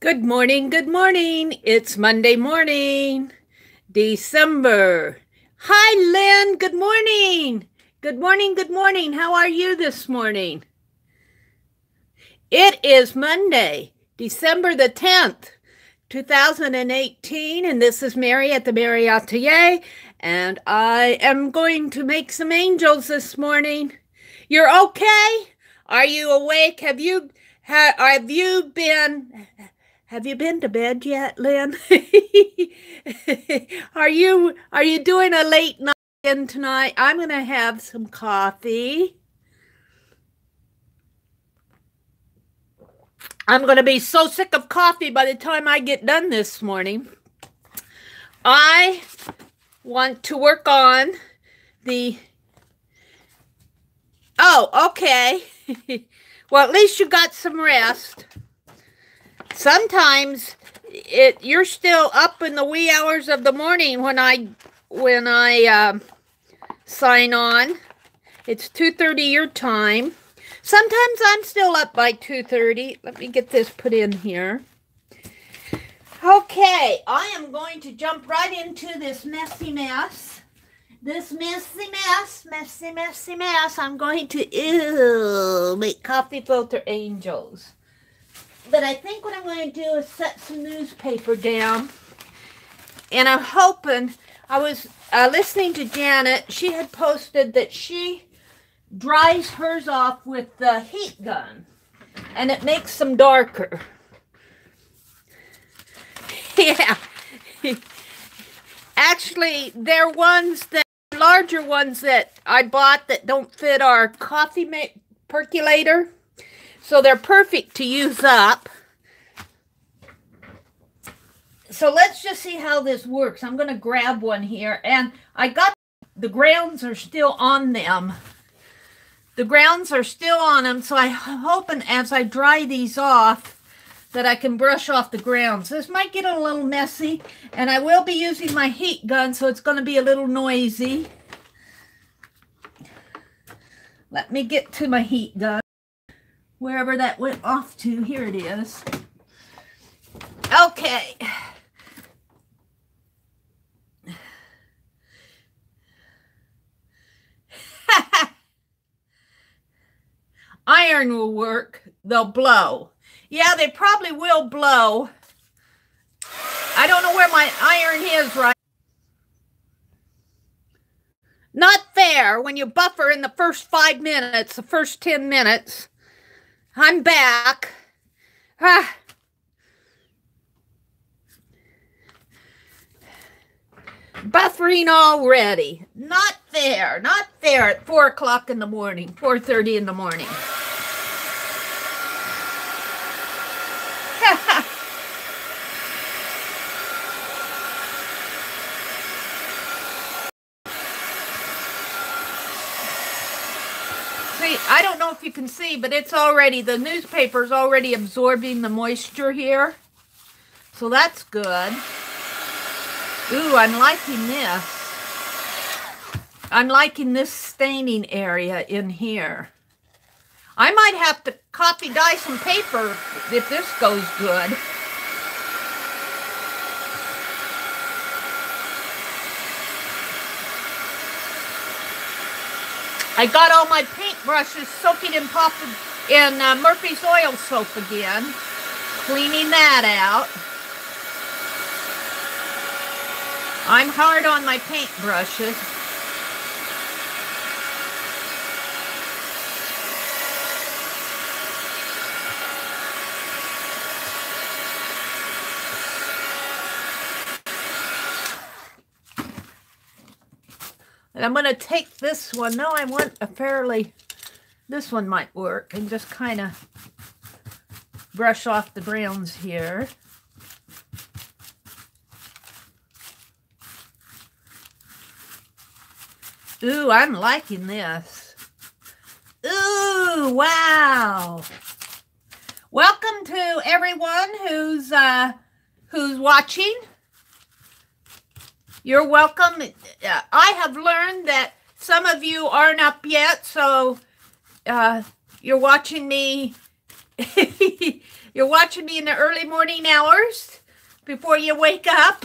Good morning, good morning. It's Monday morning, December. Hi, Lynn. Good morning. Good morning, good morning. How are you this morning? It is Monday, December the 10th, 2018, and this is Meri at the.meri.atelier, and I am going to make some angels this morning. You're okay? Are you awake? Have you been to bed yet, Lynn? Are you doing a late night in tonight? I'm going to have some coffee. I'm going to be so sick of coffee by the time I get done this morning. I want to work on the... Oh, okay. Well, at least you got some rest. Sometimes you're still up in the wee hours of the morning when I sign on. It's 2:30 your time. Sometimes I'm still up by 2:30. Let me get this put in here. Okay, I am going to jump right into this messy mess. This messy mess. I'm going to make coffee filter angels. But I think what I'm going to do is set some newspaper down. And I'm hoping, I was listening to Janet. She had posted that she dries hers off with the heat gun. And it makes them darker. Yeah. Actually, they're larger ones that I bought that don't fit our coffee percolator. So they're perfect to use up. So let's just see how this works. I'm going to grab one here. And I got the grounds are still on them. The grounds are still on them. So I'm hoping as I dry these off that I can brush off the grounds. This might get a little messy. And I will be using my heat gun. So it's going to be a little noisy. Let me get to my heat gun. Wherever that went off to, here it is. Okay. Iron will work. They'll blow. Yeah, they probably will blow. I don't know where my iron is right. Not fair when you buffer in the first 5 minutes, the first 10 minutes. I'm back. Buffering already. Not fair. Not fair at 4 o'clock in the morning, 4:30 in the morning. I don't know if you can see, but it's already, the newspaper's already absorbing the moisture here. So that's good. Ooh, I'm liking this. I'm liking this staining area in here. I might have to copy dye some paper if this goes good. I got all my paintbrushes soaking in Murphy's oil soap again. Cleaning that out. I'm hard on my paintbrushes. And I'm going to take this one. No, I want a fairly, this one might work. And just kind of brush off the browns here. Ooh, I'm liking this. Ooh, wow. Welcome to everyone who's watching. You're welcome. I have learned that some of you aren't up yet, so you're watching me You're watching me in the early morning hours before you wake up.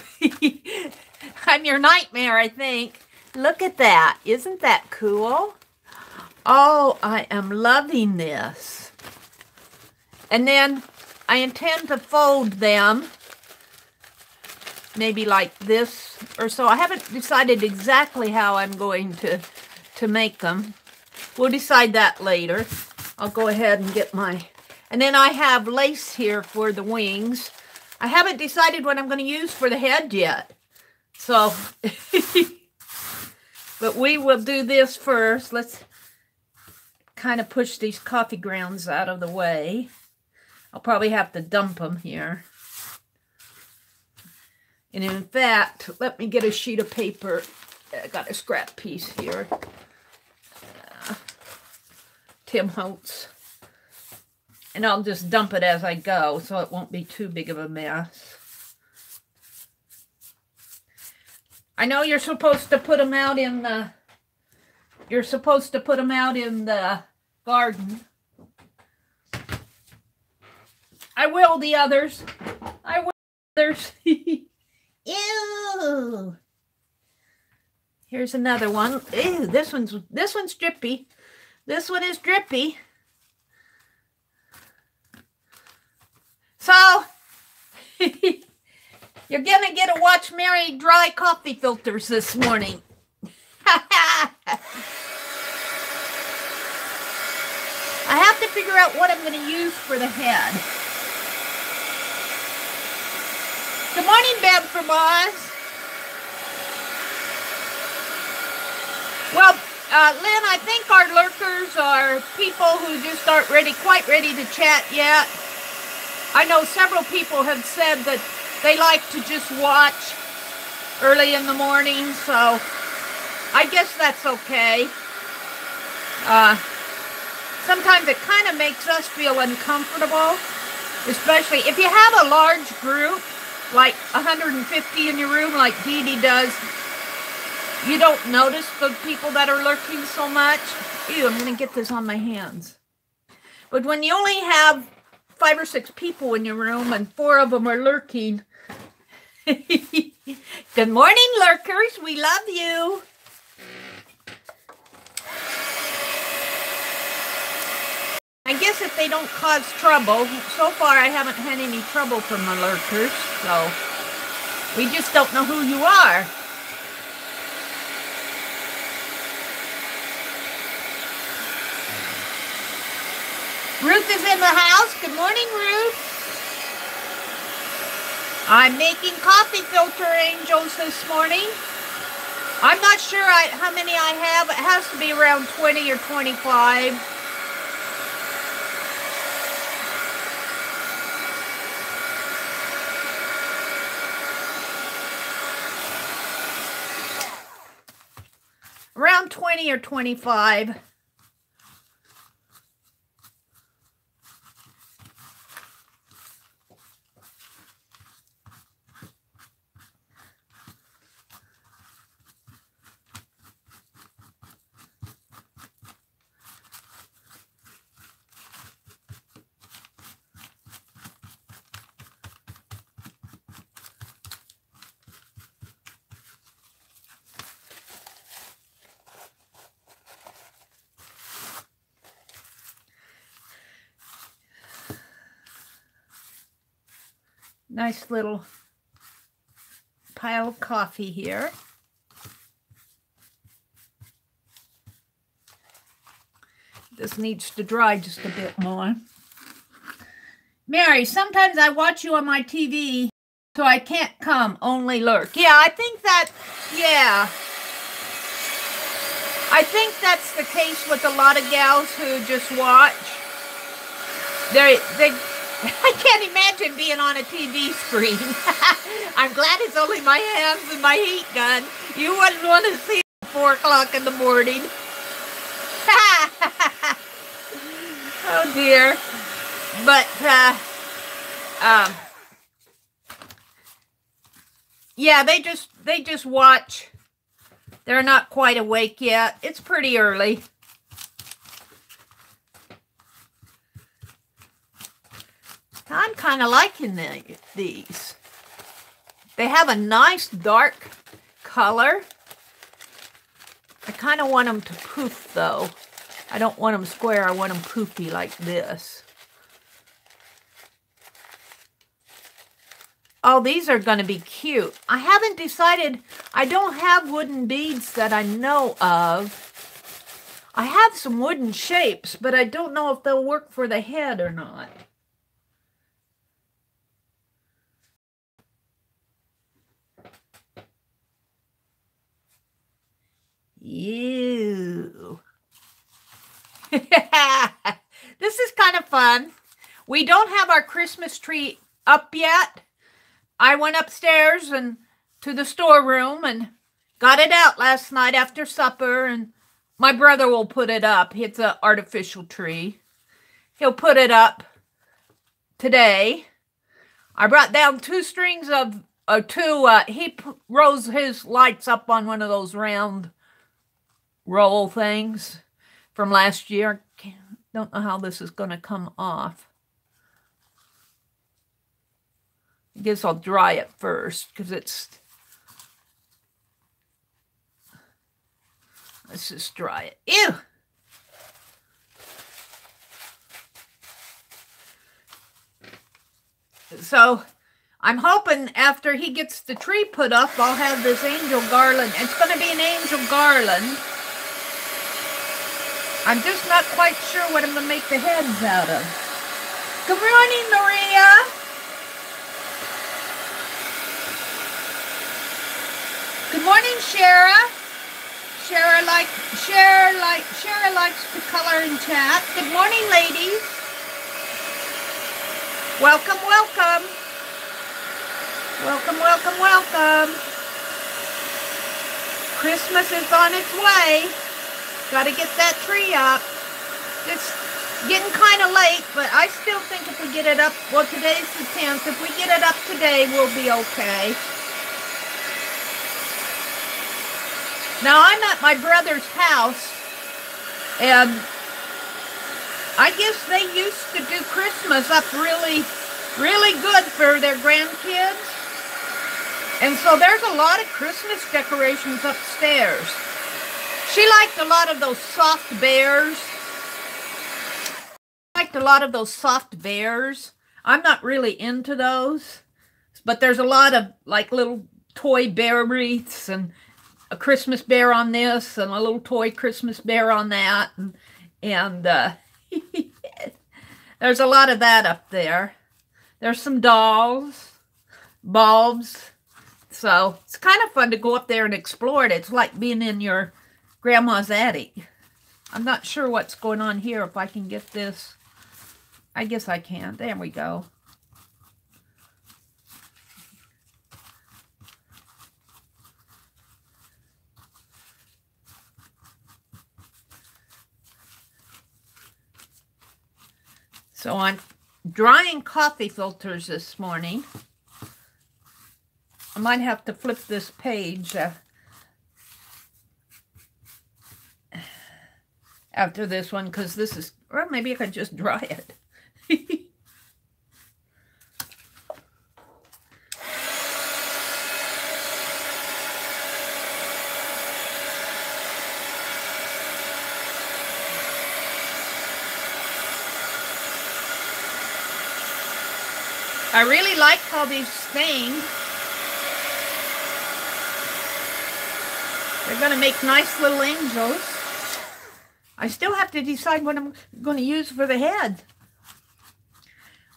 I'm your nightmare, I think. Look at that. Isn't that cool? Oh, I am loving this. And then I intend to fold them, maybe like this or so. I haven't decided exactly how I'm going to make them. We'll decide that later. I'll go ahead and get my... And then I have lace here for the wings. I haven't decided what I'm going to use for the head yet. So, but we will do this first. Let's kind of push these coffee grounds out of the way. I'll probably have to dump them here. And in fact, let me get a sheet of paper. I got a scrap piece here. Tim Holtz. And I'll just dump it as I go so it won't be too big of a mess. I know you're supposed to put them out in the... You're supposed to put them out in the garden. I will the others. I will the others. Ew. Here's another one. Ew, this one's drippy. This one is drippy. So, you're going to get to watch Meri dry coffee filters this morning. I have to figure out what I'm going to use for the head. Good morning, Beb from Oz. Well, Lynn, I think our lurkers are people who just aren't quite ready to chat yet. I know several people have said that they like to just watch early in the morning, so I guess that's okay. Sometimes it kind of makes us feel uncomfortable, especially if you have a large group, like 150 in your room like Dee Dee does. You don't notice the people that are lurking so much. Ew, I'm going to get this on my hands. But when you only have 5 or 6 people in your room and 4 of them are lurking. Good morning, lurkers. We love you. I guess if they don't cause trouble, so far I haven't had any trouble from the lurkers, so we just don't know who you are. Ruth is in the house. Good morning, Ruth. I'm making coffee filter angels this morning. I'm not sure how many I have. It has to be around 20 or 25. Around 20 or 25. Nice little pile of coffee here. This needs to dry just a bit more. Meri, sometimes I watch you on my TV, so I can't come, only lurk. Yeah, I think that, yeah. I think that's the case with a lot of gals who just watch. They I can't imagine being on a TV screen. I'm glad it's only my hands and my heat gun. You wouldn't want to see it at 4 o'clock in the morning. Oh dear. But, yeah, they just watch. They're not quite awake yet. It's pretty early. I'm kind of liking these. They have a nice dark color. I kind of want them to poof though. I don't want them square. I want them poofy like this. Oh, these are going to be cute. I haven't decided. I don't have wooden beads that I know of. I have some wooden shapes, but I don't know if they'll work for the head or not. Ew. This is kind of fun. We don't have our Christmas tree up yet. I went upstairs and to the storeroom and got it out last night after supper, and my brother will put it up. It's an artificial tree. He'll put it up today. I brought down 2 strings of he rolls his lights up on one of those round roll things from last year. Don't know how this is going to come off. I guess I'll dry it first because it's... Let's just dry it. Ew! So, I'm hoping after he gets the tree put up, I'll have this angel garland. It's going to be an angel garland. I'm just not quite sure what I'm going to make the heads out of. Good morning, Maria. Good morning, Shara. Shara likes to color and chat. Good morning, ladies. Welcome, welcome. Welcome, welcome, welcome. Christmas is on its way. Got to get that tree up. It's getting kind of late, but I still think if we get it up, well, today's the 10th. If we get it up today, we'll be okay. Now, I'm at my brother's house, and I guess they used to do Christmas up really, really good for their grandkids. And so there's a lot of Christmas decorations upstairs. She liked a lot of those soft bears. I'm not really into those, but there's a lot of like little toy bear wreaths and a Christmas bear on this and a little toy Christmas bear on that. And there's a lot of that up there. There's some dolls, bulbs. So it's kind of fun to go up there and explore it. It's like being in your grandma's attic. I'm not sure what's going on here. If I can get this. I guess I can. There we go. So I'm drying coffee filters this morning. I might have to flip this page after this one because this is, or maybe I could just dry it. I really like how these things, they're going to make nice little angels. I still have to decide what I'm going to use for the head.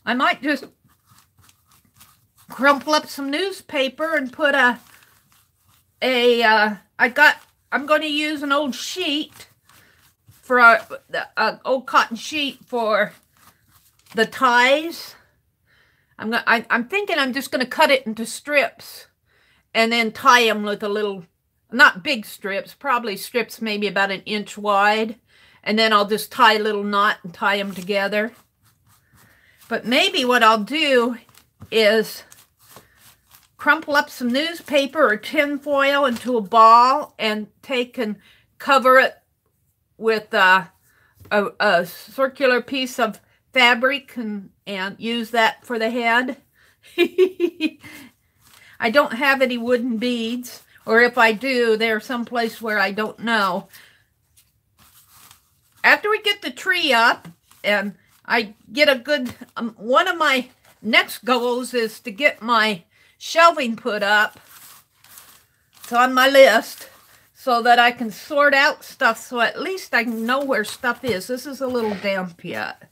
I might just crumple up some newspaper and put I'm going to use an old sheet for an old cotton sheet for the ties. I'm thinking I'm just going to cut it into strips and then tie them with a little, not big strips, probably strips maybe about 1 inch wide. And then I'll just tie a little knot and tie them together. But maybe what I'll do is crumple up some newspaper or tin foil into a ball and take and cover it with a circular piece of fabric and use that for the head. I don't have any wooden beads, or if I do, they're someplace where I don't know. After we get the tree up and I get a good, one of my next goals is to get my shelving put up. It's on my list so that I can sort out stuff, so at least I can know where stuff is. This is a little damp yet.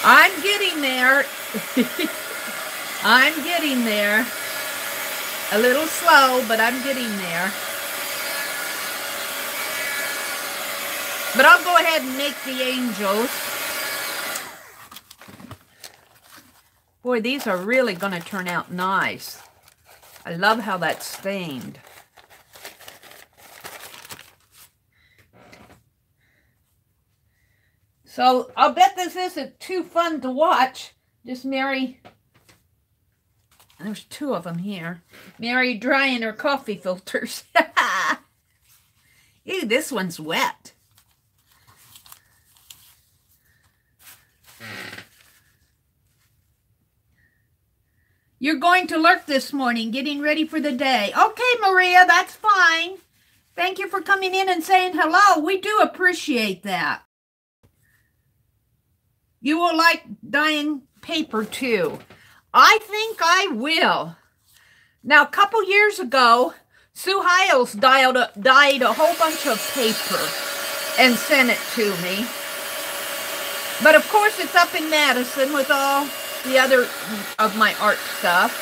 I'm getting there. I'm getting there. A little slow, but I'm getting there. But I'll go ahead and make the angels. Boy, these are really going to turn out nice. I love how that's stained. So I'll bet this isn't too fun to watch. Just Meri, there's two of them here. Meri drying her coffee filters. Ew, this one's wet. You're going to lurk this morning, getting ready for the day. Okay, Maria, that's fine. Thank you for coming in and saying hello. We do appreciate that. You will like dyeing paper too. I think I will. Now, a couple years ago, Sue Hiles dyed a whole bunch of paper and sent it to me. But of course, it's up in Madison with all the other of my art stuff.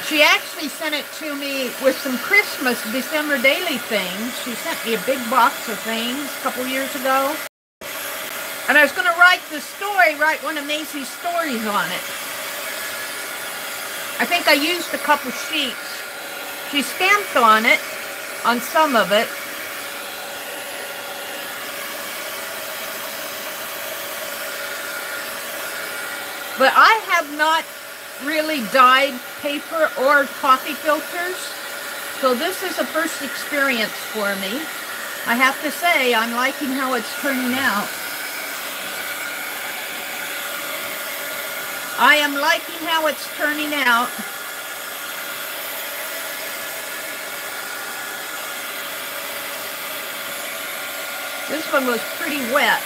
She actually sent it to me with some Christmas December daily things. She sent me a big box of things a couple years ago. And I was going to write the story, write one of Macy's stories on it. I think I used a couple sheets. She stamped on it, on some of it. But I have not really dyed paper or coffee filters, so this is a first experience for me. I have to say, I'm liking how it's turning out. I am liking how it's turning out. This one was pretty wet.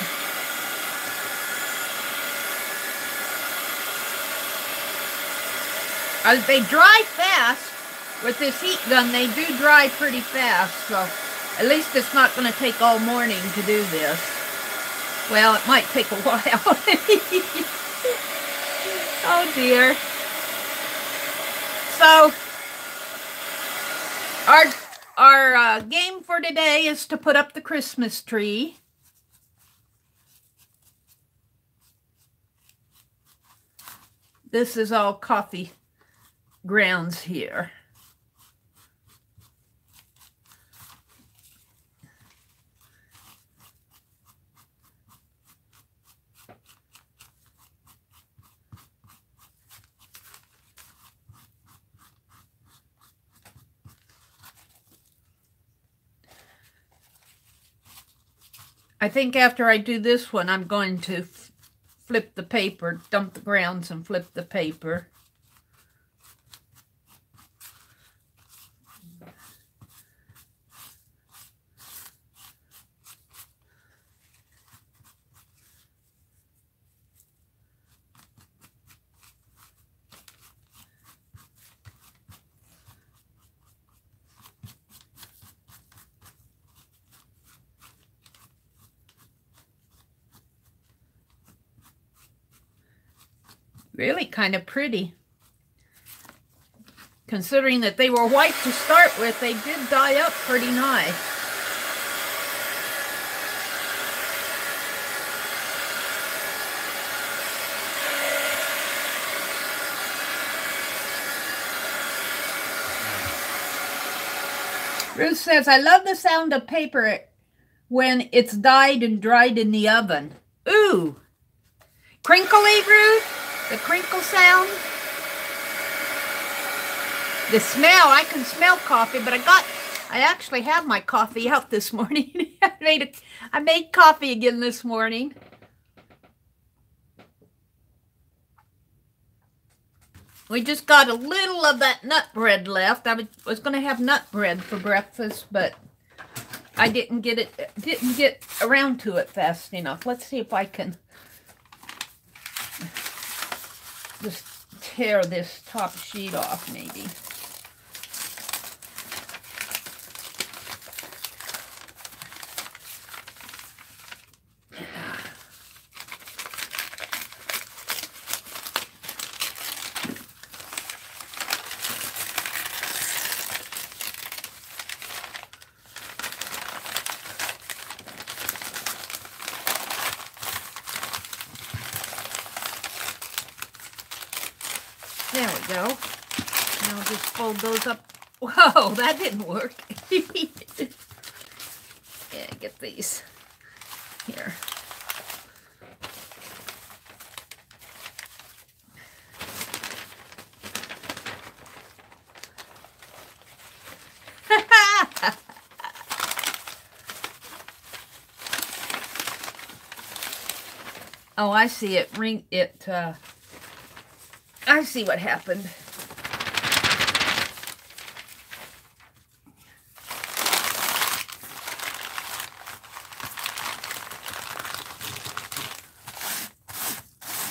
They dry fast. With this heat gun, they do dry pretty fast, so at least it's not going to take all morning to do this. Well, it might take a while. Oh dear. So, our game for today is to put up the Christmas tree. This is all coffee grounds here. I think after I do this one, I'm going to flip the paper, dump the grounds and flip the paper. Really kind of pretty. Considering that they were white to start with, they did dye up pretty nice. Ruth says, I love the sound of paper when it's dyed and dried in the oven. Ooh! Crinkly, Ruth? The crinkle sound. The smell, I can smell coffee, but I actually have my coffee out this morning. I made coffee again this morning. We just got a little of that nut bread left. I was going to have nut bread for breakfast, but I didn't get around to it fast enough. Let's see if I can just tear this top sheet off, maybe. There we go. Now I'll just fold those up. Whoa, that didn't work. Yeah, get these here. Oh, I see it. I see what happened.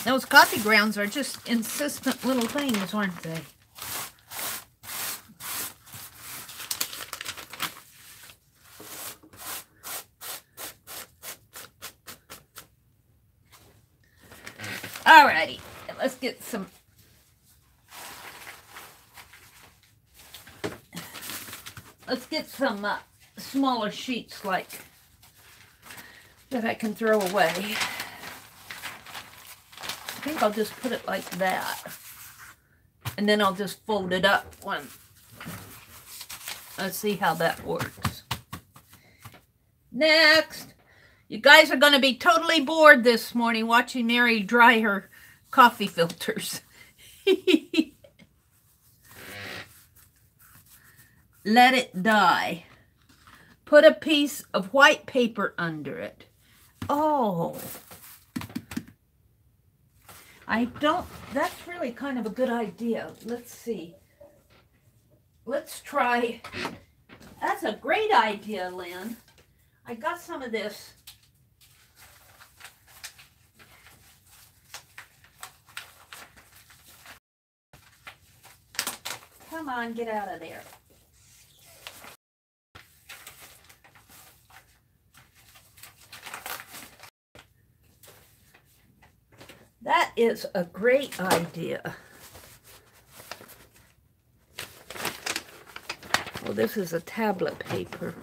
Those coffee grounds are just insistent little things, aren't they? Alrighty, let's get some. Let's get some smaller sheets like that I can throw away. I think I'll just put it like that. And then I'll just fold it up one. Let's see how that works. Next. You guys are going to be totally bored this morning watching Meri dry her coffee filters. Let it die. Put a piece of white paper under it. Oh. That's really kind of a good idea. Let's see. Let's try. That's a great idea, Lynn. I got some of this. Come on, get out of there. That is a great idea. Well, this is a tablet paper.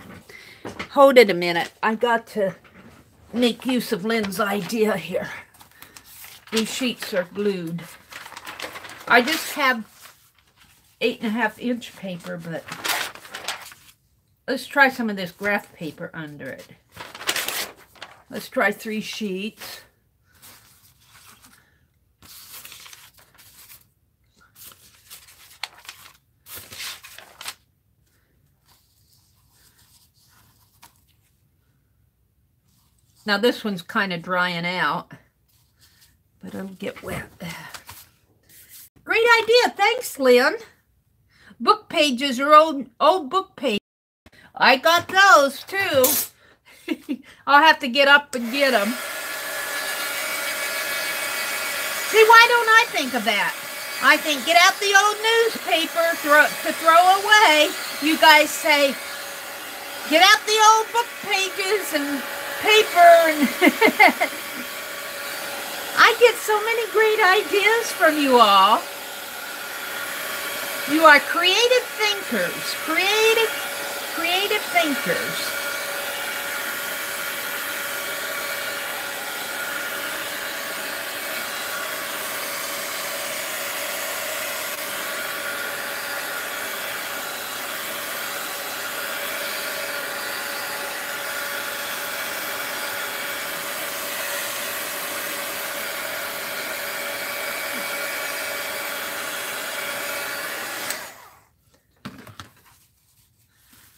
Hold it a minute. I got to make use of Lynn's idea here. These sheets are glued. I just have 8.5-inch paper, but let's try some of this graph paper under it. Let's try 3 sheets. Now this one's kind of drying out, but it'll get wet. Great idea. Thanks, Lynn. Book pages are old book pages. I got those too. I'll have to get up and get them. See, why don't I think of that? I think get out the old newspaper to throw away. You guys say, get out the old book pages and paper. And I get so many great ideas from you all. You are creative thinkers. Creative thinkers.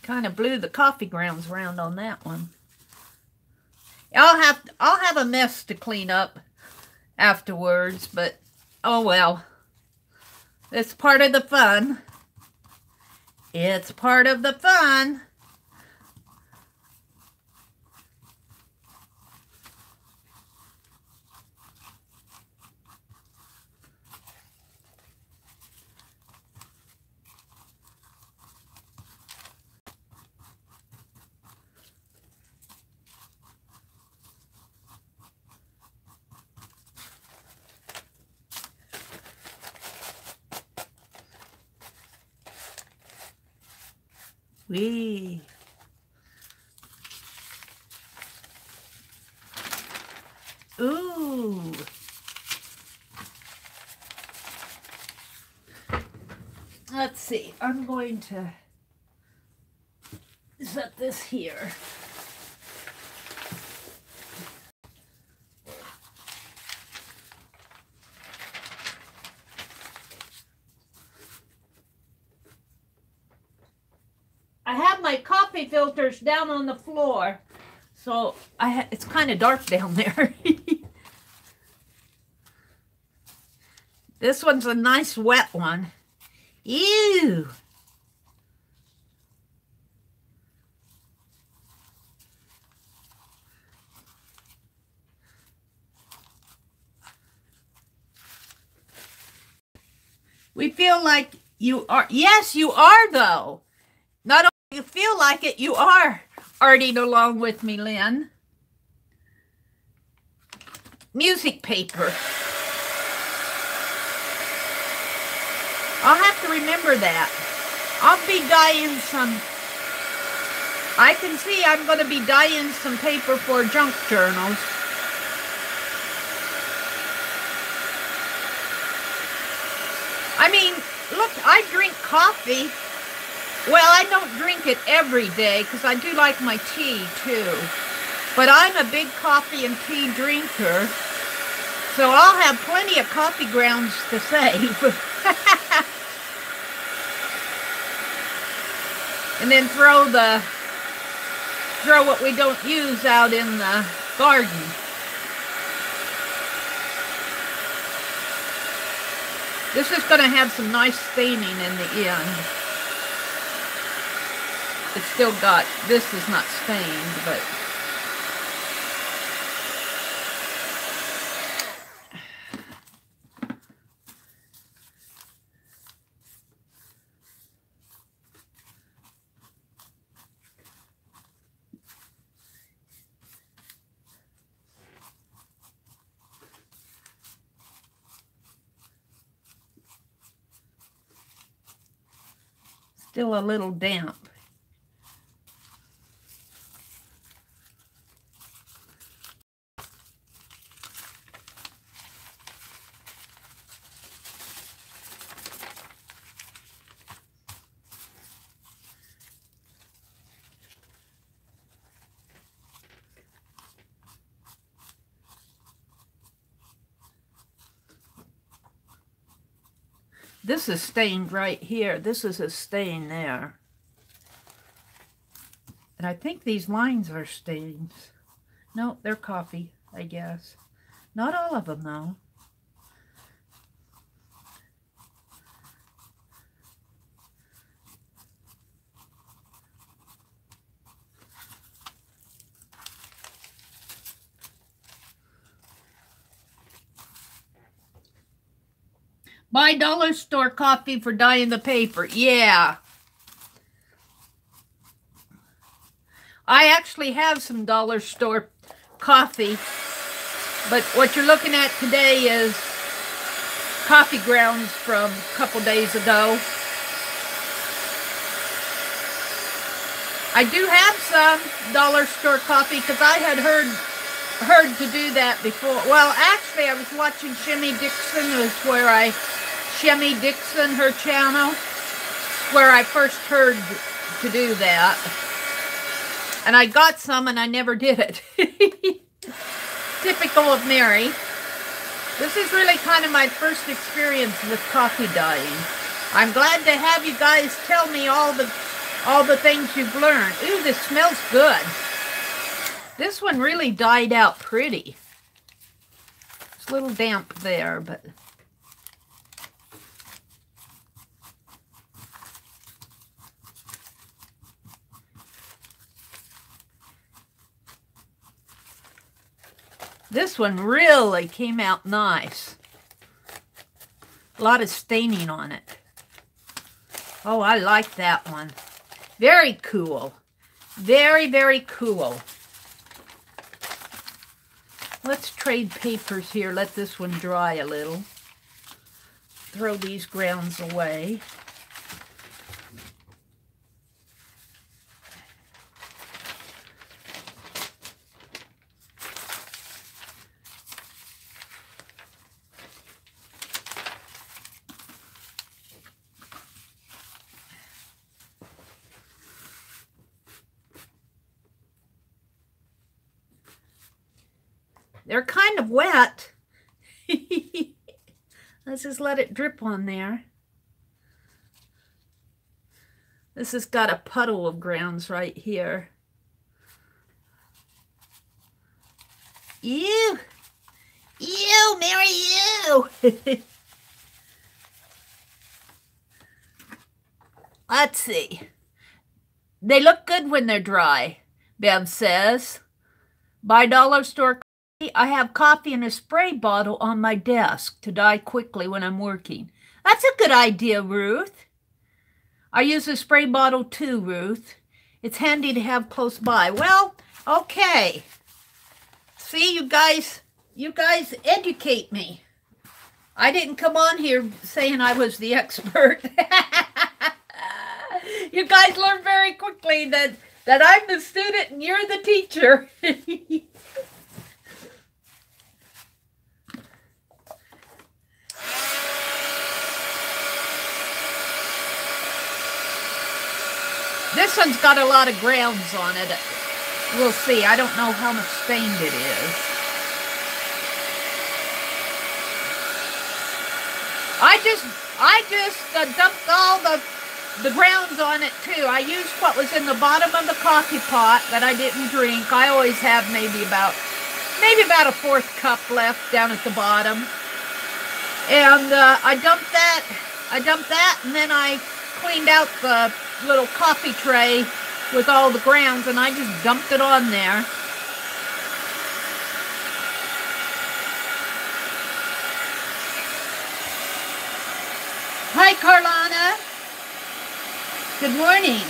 Kind of blew the coffee grounds around on that one. I'll have a mess to clean up afterwards, but oh well. It's part of the fun. It's part of the fun. Wee. Ooh. Let's see. I'm going to set this here. I have my coffee filters down on the floor, so it's kind of dark down there. This one's a nice wet one. Ew! We feel like you are. Yes, you are, though. Not only you feel like it, you are arting along with me, Lynn. Music paper. I'll have to remember that. I'll be dyeing some. I can see I'm going to be dyeing some paper for junk journals. I mean, look, I drink coffee. Well, I don't drink it every day because I do like my tea too. But I'm a big coffee and tea drinker. So I'll have plenty of coffee grounds to save. And then throw what we don't use out in the garden. This is going to have some nice staining in the end. It's still got, this is not stained, but still a little damp. This is stained right here. This is a stain there. And I think these lines are stains. No, they're coffee, I guess. Not all of them, though. Buy dollar store coffee for dyeing the paper. Yeah. I actually have some dollar store coffee, but what you're looking at today is coffee grounds from a couple days ago. I do have some dollar store coffee because I had heard to do that before. Well, actually, I was watching Shimmy Dixon, Shimmy Dixon, her channel, where I first heard to do that. And I got some and I never did it. Typical of Meri. This is really kind of my first experience with coffee dyeing. I'm glad to have you guys tell me all the things you've learned. Ooh, this smells good. This one really died out pretty. It's a little damp there, but... This one really came out nice. A lot of staining on it. Oh, I like that one. Very cool. Very, very cool. Let's trade papers here. Let this one dry a little. Throw these grounds away. They're kind of wet. Let's just let it drip on there. This has got a puddle of grounds right here. Ew! Ew, Meri, ew! Let's see. They look good when they're dry, Bev says. By dollar store, I have coffee in a spray bottle on my desk to dye quickly when I'm working. That's a good idea, Ruth. I use a spray bottle too, Ruth. It's handy to have close by. Well, okay. See, you guys educate me. I didn't come on here saying I was the expert. You guys learn very quickly that I'm the student and you're the teacher. This one's got a lot of grounds on it. We'll see. I don't know how much stained it is. I just dumped all the grounds on it too. I used what was in the bottom of the coffee pot that I didn't drink. I always have maybe about a fourth cup left down at the bottom. And I dumped that, and then I cleaned out the little coffee tray with all the grounds, and I just dumped it on there. Hi, Carlana. Good morning.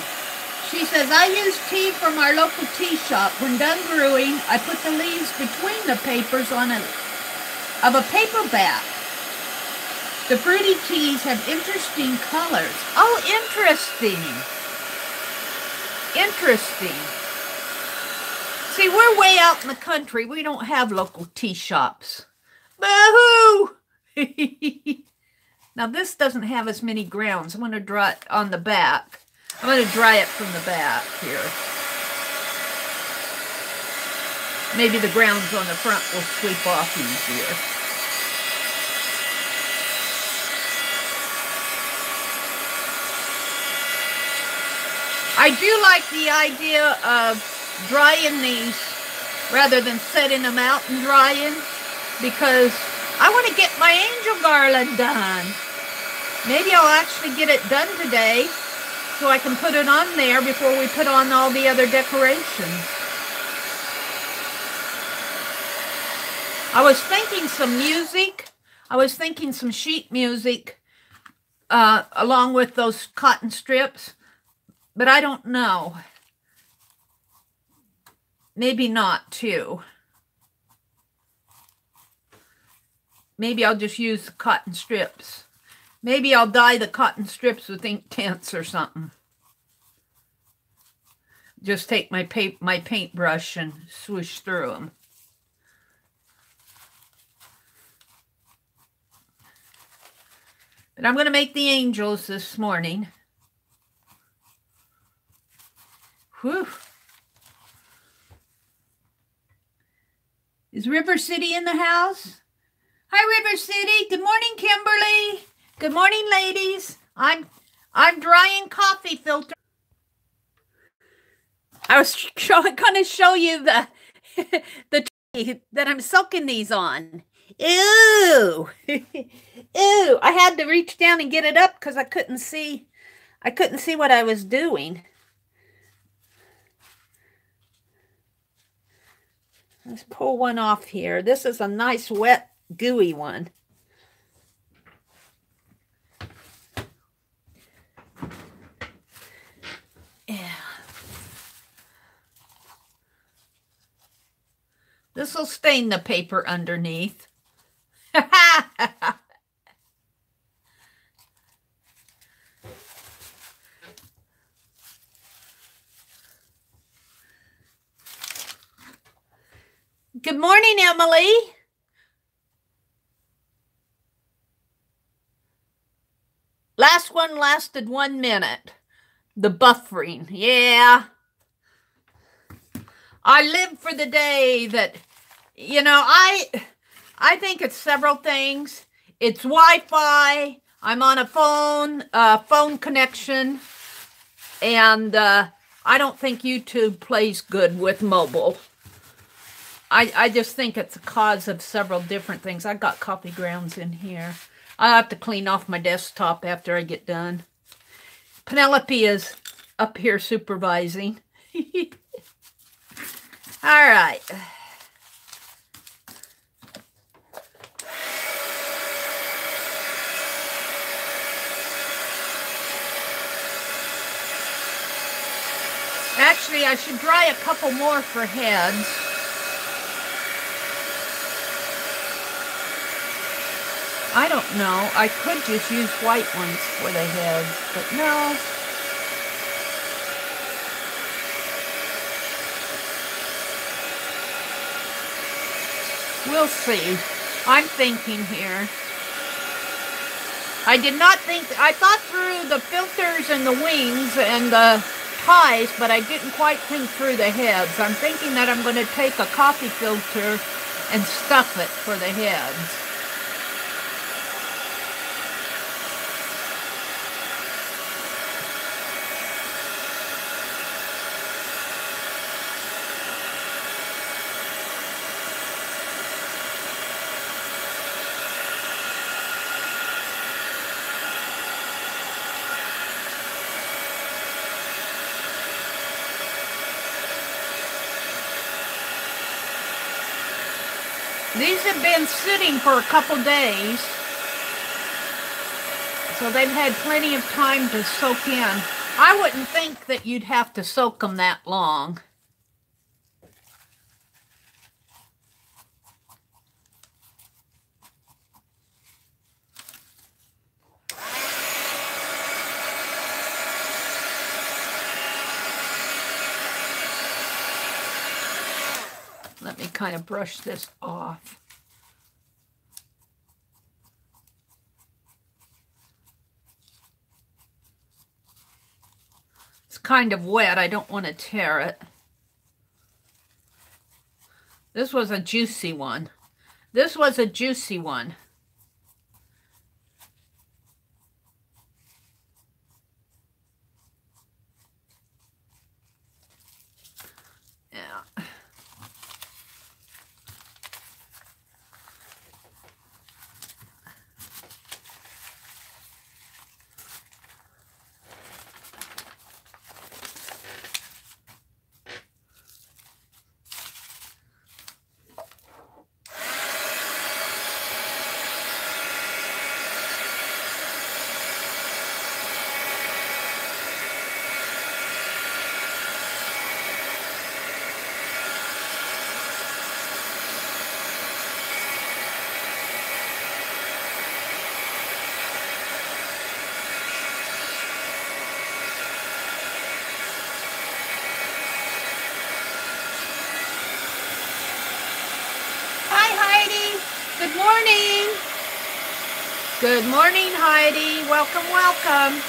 She says, I use tea from our local tea shop. When done brewing, I put the leaves between the papers of a paper bat. The fruity teas have interesting colors. Oh, interesting. Interesting. See, we're way out in the country. We don't have local tea shops. Boo-hoo! Now, this doesn't have as many grounds. I'm going to dry it on the back. I'm going to dry it from the back here. Maybe the grounds on the front will sweep off easier. I do like the idea of drying these rather than setting them out and drying, because I want to get my angel garland done. Maybe I'll actually get it done today so I can put it on there before we put on all the other decorations. I was thinking some music. I was thinking some sheet music along with those cotton strips. But I don't know. Maybe not, too. Maybe I'll just use the cotton strips. Maybe I'll dye the cotton strips with ink tints or something. Just take my paintbrush and swoosh through them. But I'm going to make the angels this morning. Whew. Is River City in the house? Hi, River City. Good morning, Kimberly. Good morning, ladies. I'm drying coffee filter. I was going to show you the tray that I'm soaking these on. Ew. Ew. I had to reach down and get it up because I couldn't see what I was doing. Let's pull one off here. This is a nice, wet, gooey one. Yeah. This will stain the paper underneath. Good morning, Emily. Last one lasted 1 minute. The buffering, yeah. I live for the day that, you know, I think it's several things. It's Wi-Fi. I'm on a phone connection, and I don't think YouTube plays good with mobile. I just think it's a cause of several different things. I got coffee grounds in here. I'll have to clean off my desktop after I get done. Penelope is up here supervising. All right. Actually, I should dry a couple more for heads. I don't know. I could just use white ones for the heads, but no. We'll see. I'm thinking here. I did not think, I thought through the filters and the wings and the ties, but I didn't quite think through the heads. I'm thinking that I'm going to take a coffee filter and stuff it for the heads. These have been sitting for a couple days, so they've had plenty of time to soak in. I wouldn't think that you'd have to soak them that long. Let me kind of brush this off. It's kind of wet. I don't want to tear it. This was a juicy one. This was a juicy one. Yeah. Good morning. Good morning, Heidi. Welcome, welcome.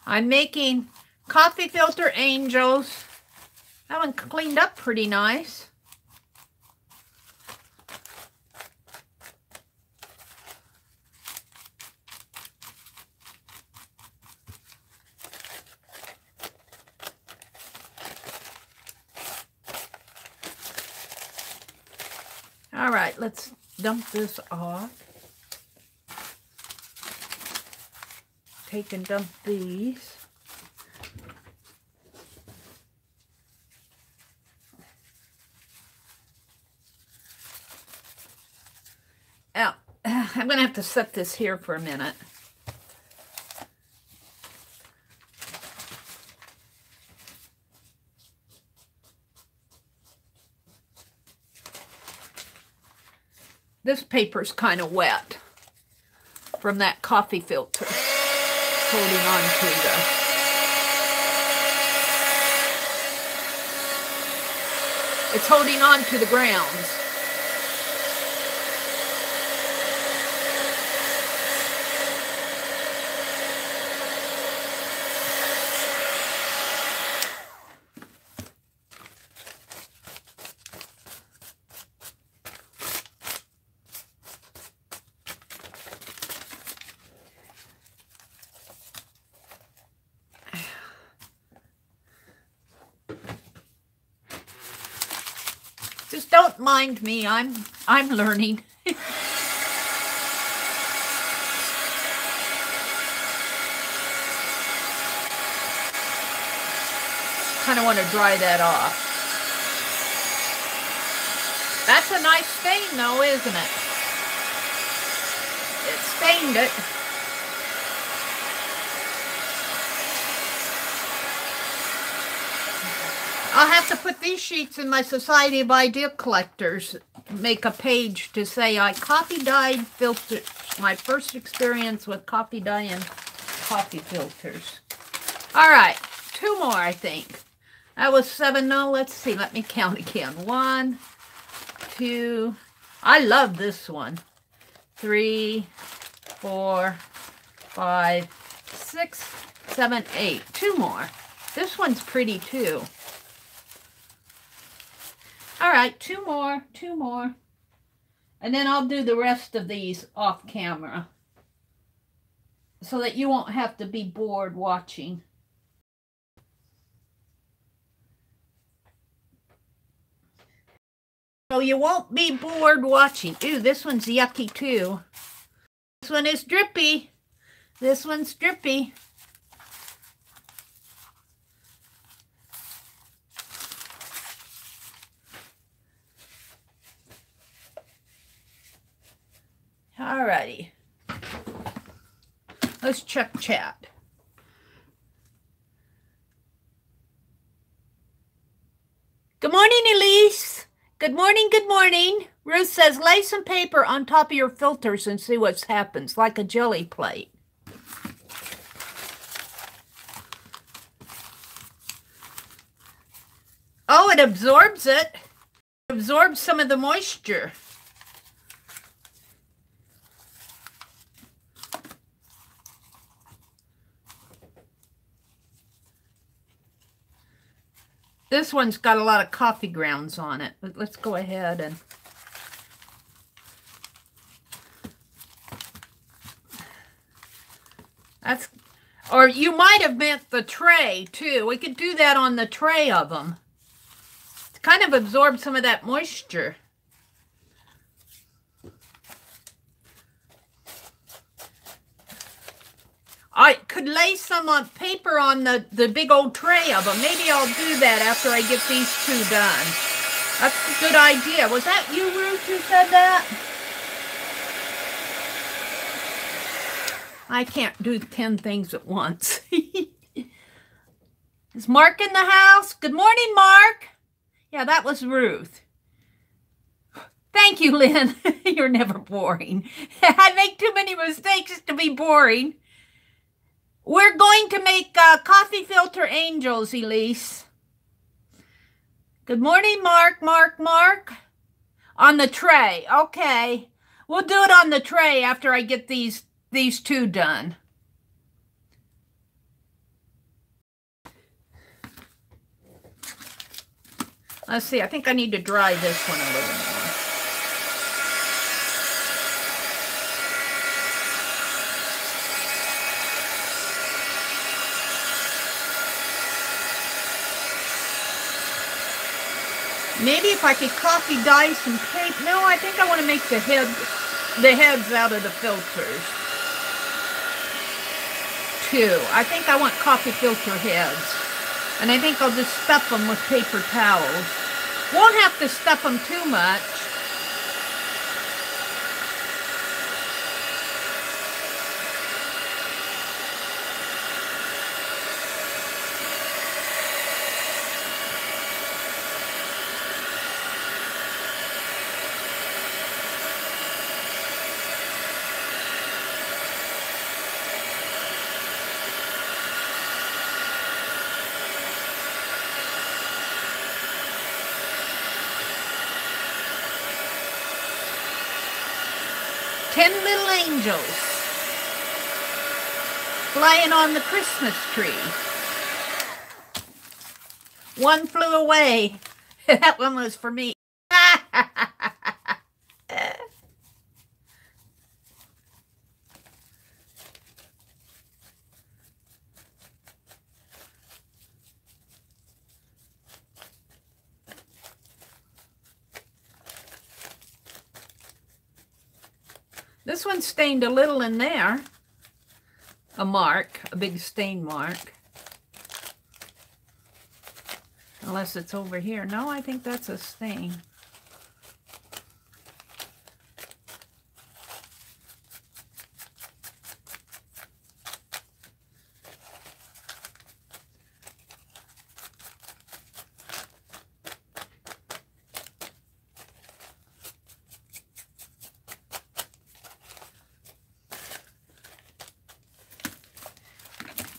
I'm making coffee filter angels. That one cleaned up pretty nice. All right, let's dump this off. Take and dump these. Now, I'm going to have to set this here for a minute. This paper's kind of wet from that coffee filter. Holding on to it's holding on to the grounds. Just don't mind me. I'm learning. Kind of want to dry that off. That's a nice stain though, isn't it? It stained it. I'll have to put these sheets in my Society of Idea Collectors. Make a page to say I coffee dyed filters. My first experience with coffee dye and coffee filters. All right, 2 more I think. That was 7. No, let's see. Let me count again. 1, 2. I love this one. 3, 4, 5, 6, 7, 8. 2 more. This one's pretty too. All right, 2 more, 2 more. And then I'll do the rest of these off camera so that you won't have to be bored watching. So you won't be bored watching. Ooh, this one's yucky too. This one is drippy. This one's drippy. Alrighty. Let's check chat. Good morning, Elise. Good morning, good morning. Ruth says, lay some paper on top of your filters and see what happens, like a jelly plate. Oh, it absorbs it. It absorbs some of the moisture. This one's got a lot of coffee grounds on it. Let's go ahead and... That's... Or you might have meant the tray, too. We could do that on the tray of them. To kind of absorb some of that moisture. I could lay some paper on the big old tray of them. Maybe I'll do that after I get these 2 done. That's a good idea. Was that you, Ruth, who said that? I can't do 10 things at once. Is Mark in the house? Good morning, Mark. Yeah, that was Ruth. Thank you, Lynn. You're never boring. I make too many mistakes to be boring. We're going to make coffee filter angels, Elise. Good morning, Mark, Mark, Mark. On the tray. Okay. We'll do it on the tray after I get these 2 done. Let's see. I think I need to dry this one a little more. Maybe if I could coffee dye some tape. No, I think I want to make the heads out of the filters. Too. I think I want coffee filter heads. And I think I'll just stuff them with paper towels. Won't have to stuff them too much. Little angels flying on the Christmas tree. One flew away. That one was for me. This one stained a little in there. A mark, a big stain mark. Unless it's over here. No, I think that's a stain.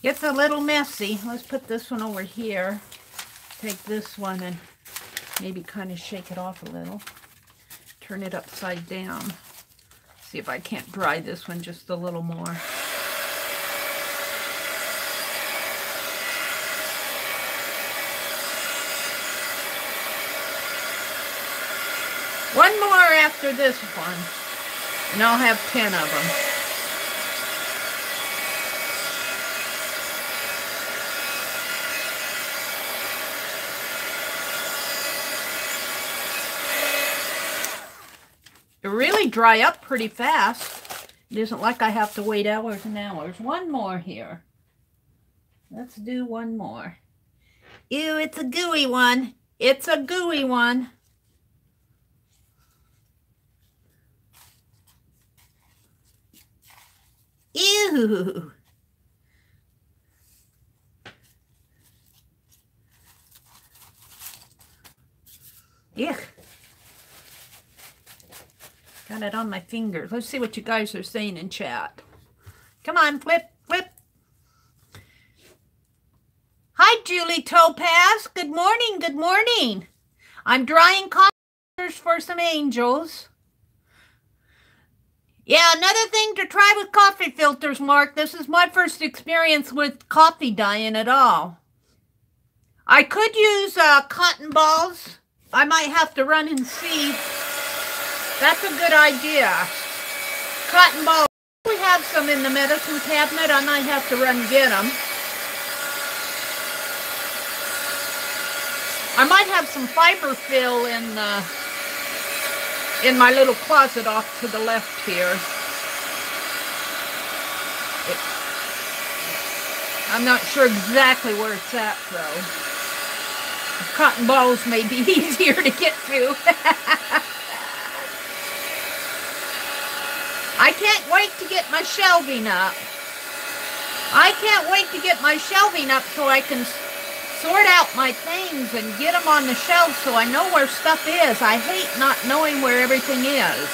It's a little messy. Let's put this one over here. Take this one and maybe kind of shake it off a little. Turn it upside down. See if I can't dry this one just a little more. One more after this one, and I'll have 10 of them. They really dry up pretty fast. It isn't like I have to wait hours and hours. One more here. Let's do one more. Ew, it's a gooey one. It's a gooey one. Ew. Yuck. Got it on my fingers. Let's see what you guys are saying in chat. Come on, flip, flip. Hi, Julie Topaz. Good morning, good morning. I'm drying coffee for some angels. Yeah, another thing to try with coffee filters, Mark. This is my first experience with coffee dyeing at all. I could use cotton balls. I might have to run and see. That's a good idea. Cotton balls. We have some in the medicine cabinet. I might have to run and get them. I might have some fiber fill in my little closet off to the left here. I'm not sure exactly where it's at, though. Cotton balls may be easier to get to. I can't wait to get my shelving up. I can't wait to get my shelving up so I can sort out my things and get them on the shelves so I know where stuff is. I hate not knowing where everything is.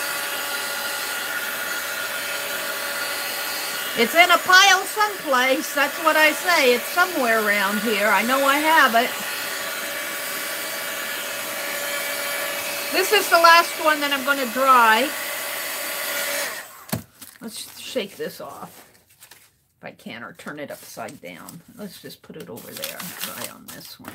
It's in a pile someplace. That's what I say. It's somewhere around here. I know I have it. This is the last one that I'm going to dry. Let's shake this off. If I can, or turn it upside down. Let's just put it over there and try on this one.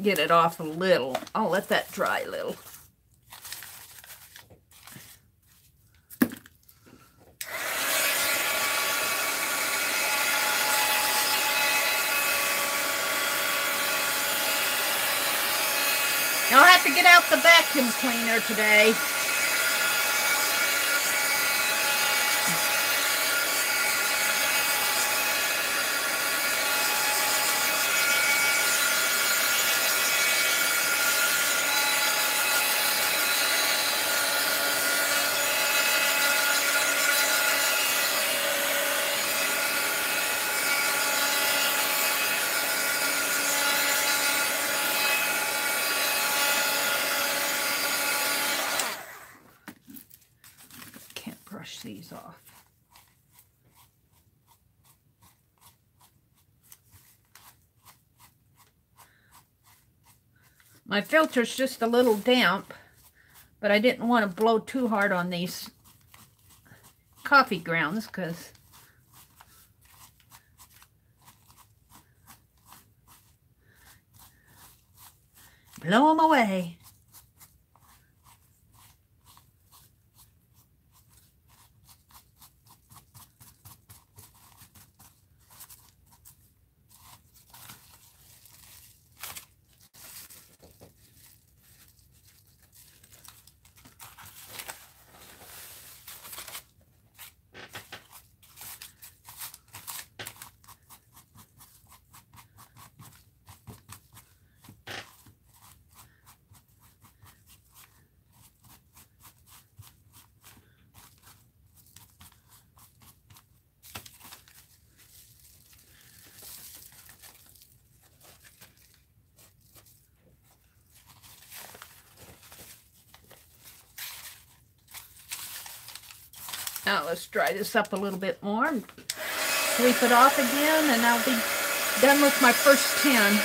get it off a little. I'll let that dry a little. I'll have to get out the vacuum cleaner today. These off. My filter's just a little damp, but I didn't want to blow too hard on these coffee grounds because blow them away. Now let's dry this up a little bit more and sweep it off again, and I'll be done with my first 10.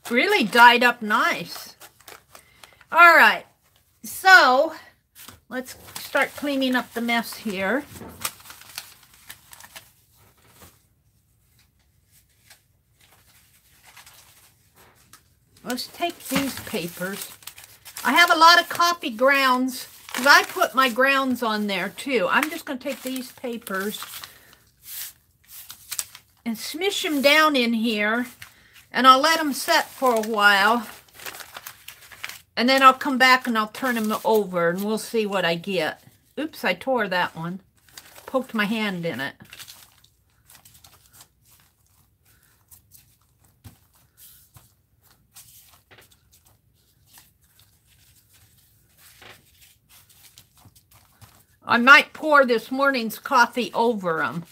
Really dyed up nice. All right, so let's start cleaning up the mess here. Let's take these papers. I have a lot of coffee grounds because I put my grounds on there too. I'm just going to take these papers and smish them down in here. And I'll let them set for a while. And then I'll come back and I'll turn them over and we'll see what I get. Oops, I tore that one. Poked my hand in it. I might pour this morning's coffee over them.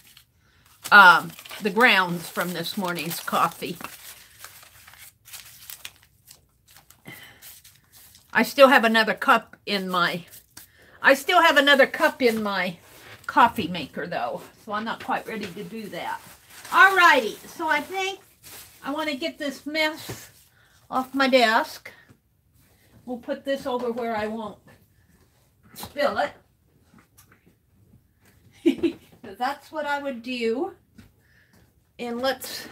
The grounds from this morning's coffee. I still have another cup in my coffee maker though, so I'm not quite ready to do that. Alrighty, so I think I want to get this mess off my desk. We'll put this over where I won't spill it. Because that's what I would do. And let's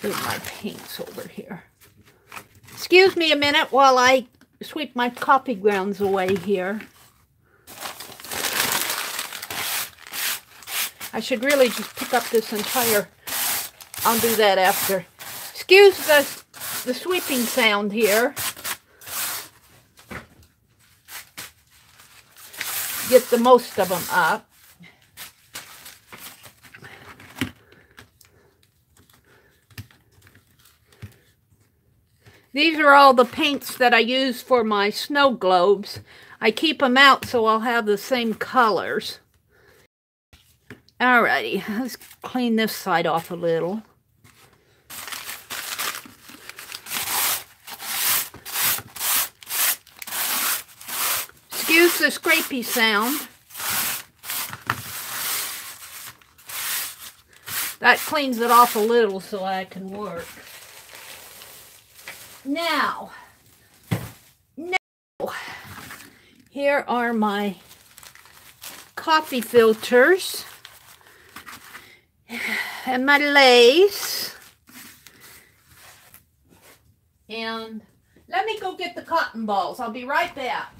move my paints over here. Excuse me a minute while I sweep my coffee grounds away here. I should really just pick up this entire, I'll do that after. Excuse the sweeping sound here. Get the most of them up. These are all the paints that I use for my snow globes. I keep them out so I'll have the same colors. Alrighty, let's clean this side off a little. Excuse the scrapey sound. That cleans it off a little so I can work. Now, here are my coffee filters and my lace. And let me go get the cotton balls. I'll be right back.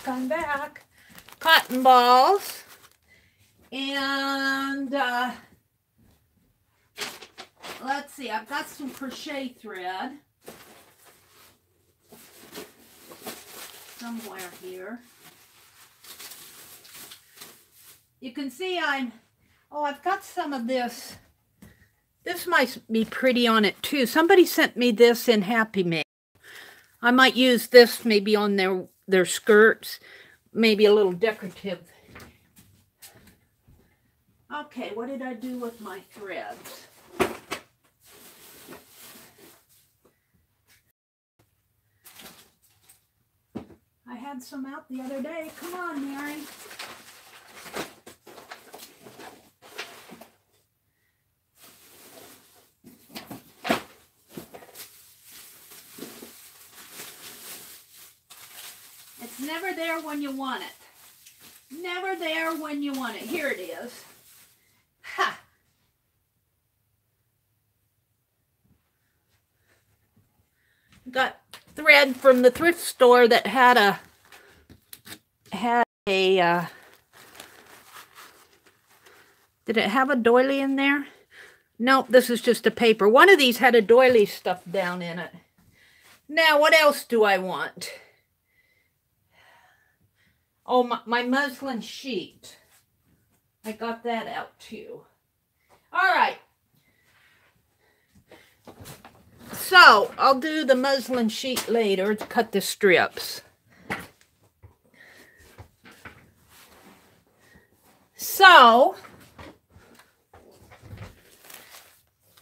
I'm back. Cotton balls. And let's see, I've got some crochet thread somewhere here. You can see I've got some of this. This might be pretty on it too. Somebody sent me this in Happy Mail. I might use this maybe on their skirts, maybe a little decorative. Okay, what did I do with my threads? I had some out the other day. Come on, Mary. It's never there when you want it. Never there when you want it. Here it is. Ha! Got thread from the thrift store that had a did it have a doily in there? Nope, this is just a paper. One of these had a doily stuffed down in it. Now, what else do I want? Oh, my muslin sheet. I got that out too. All right. So, I'll do the muslin sheet later to cut the strips. So,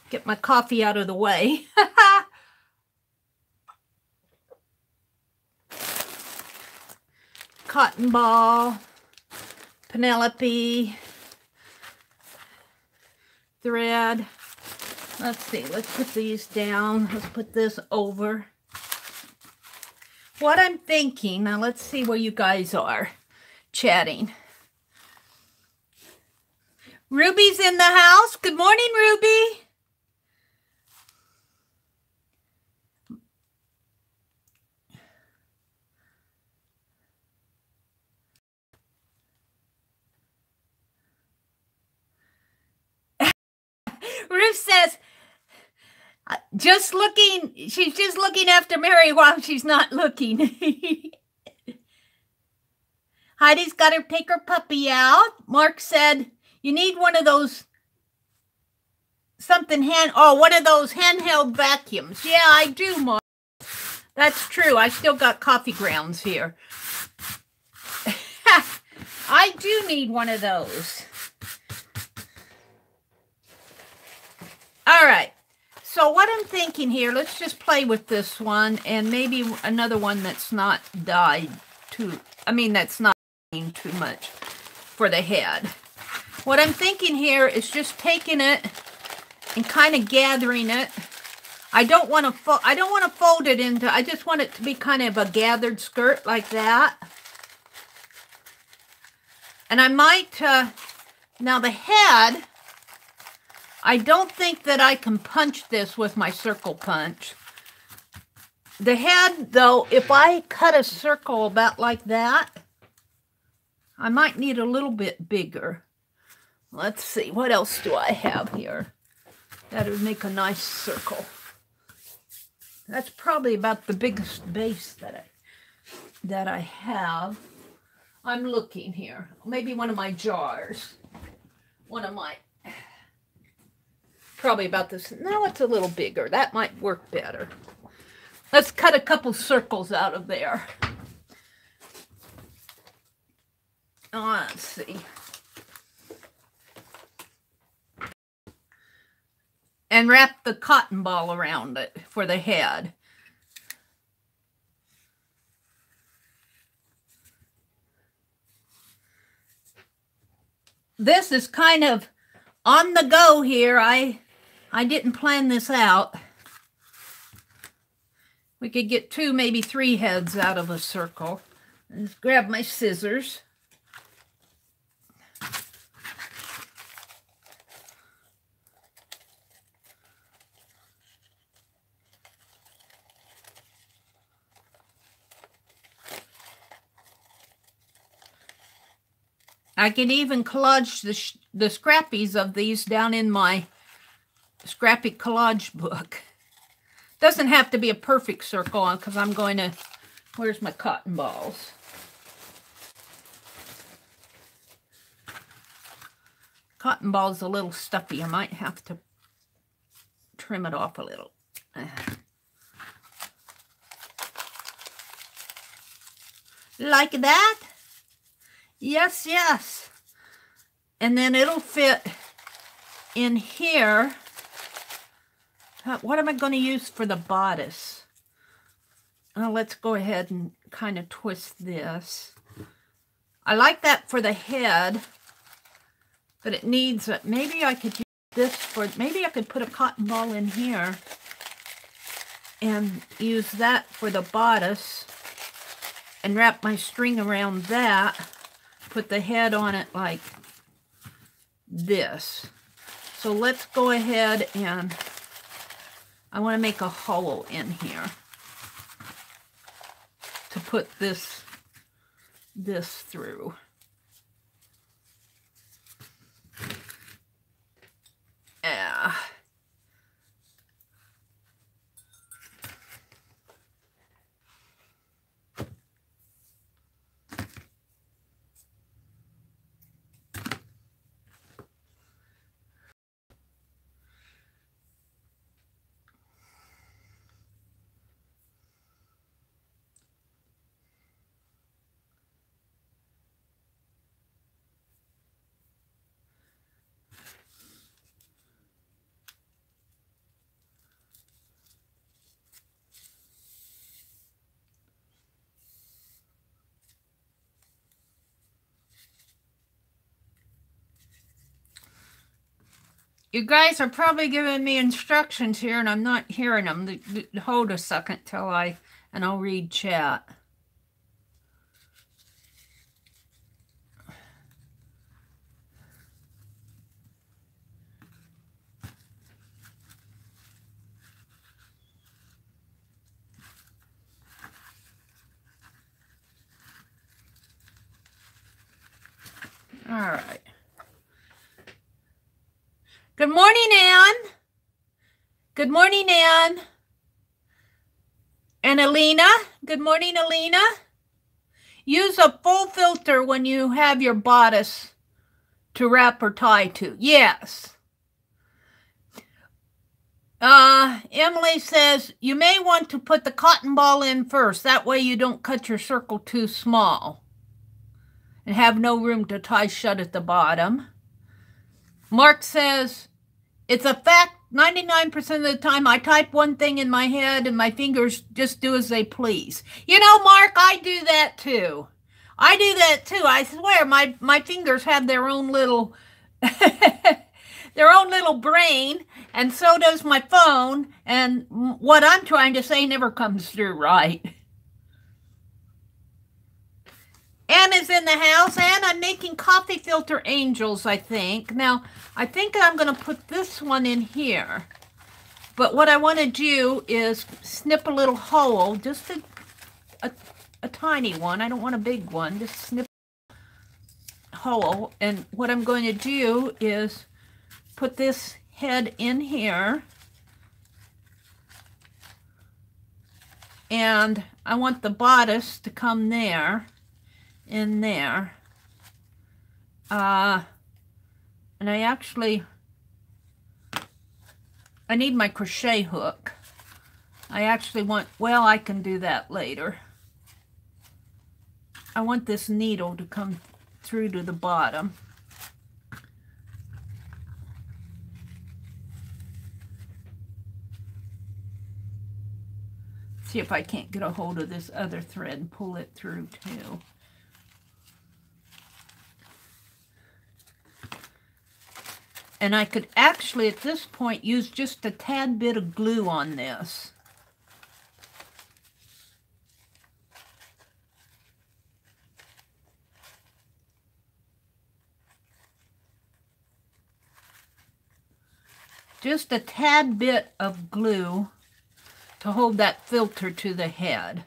get my coffee out of the way. Cotton ball, Penelope, thread. Let's see, let's put these down. Let's put this over. What I'm thinking, now let's see where you guys are chatting. Ruby's in the house. Good morning, Ruby. Ruth says, she's just looking after Mary while she's not looking. Heidi's got her take her puppy out. Mark said, you need one of those, one of those handheld vacuums. Yeah, I do, Mark. That's true. I still got coffee grounds here. I do need one of those. All right. So what I'm thinking here, let's just play with this one and maybe another one that's not dyed too, that's not too much for the head. What I'm thinking here is just taking it and kind of gathering it. I don't want to fold it into, I just want it to be kind of a gathered skirt like that. And I might, now the head, I don't think that I can punch this with my circle punch. The head, though, if I cut a circle about like that, I might need a little bit bigger. Let's see, what else do I have here? That would make a nice circle. That's probably about the biggest base that I have. I'm looking here. Maybe one of my jars. One of my... Probably about this. No, it's a little bigger. That might work better. Let's cut a couple circles out of there. Oh, let's see. And wrap the cotton ball around it for the head. This is kind of on the go here. I didn't plan this out. We could get 2, maybe 3 heads out of a circle. Let's grab my scissors. I can even collage the scrappies of these down in my Scrappy collage book. Doesn't have to be a perfect circle because I'm going to, where's my cotton balls? Cotton ball's a little stuffy. I might have to trim it off a little. Like that? Yes, yes. And then it'll fit in here. What am I going to use for the bodice? Let's go ahead and kind of twist this. I like that for the head, but it needs, maybe I could use this for, maybe I could put a cotton ball in here and use that for the bodice and wrap my string around that, put the head on it like this. So let's go ahead and I want to make a hole in here to put this through. Yeah. You guys are probably giving me instructions here and I'm not hearing them. Hold a second till I'll read chat. All right. Good morning, Anne. Good morning, Anne. And Alina. Good morning, Alina. Use a full filter when you have your bodice to wrap or tie to. Yes. Emily says, you may want to put the cotton ball in first. That way you don't cut your circle too small and have no room to tie shut at the bottom. Mark says, it's a fact 99% of the time, I type one thing in my head and my fingers just do as they please. You know, Mark, I do that too. I do that too. I swear, my fingers have their own little, their own little brain, and so does my phone, and what I'm trying to say never comes through right. Anna's in the house, and I'm making coffee filter angels, I think. Now, I think I'm going to put this one in here. But what I want to do is snip a little hole, just a tiny one. I don't want a big one. Just snip a hole. And what I'm going to do is put this head in here. And I want the bodice to come there. In there. And I need my crochet hook. I actually want, well, I can do that later. I want this needle to come through to the bottom. See if I can't get a hold of this other thread and pull it through too. And I could actually, at this point, use just a tad bit of glue on this. Just a tad bit of glue to hold that filter to the head.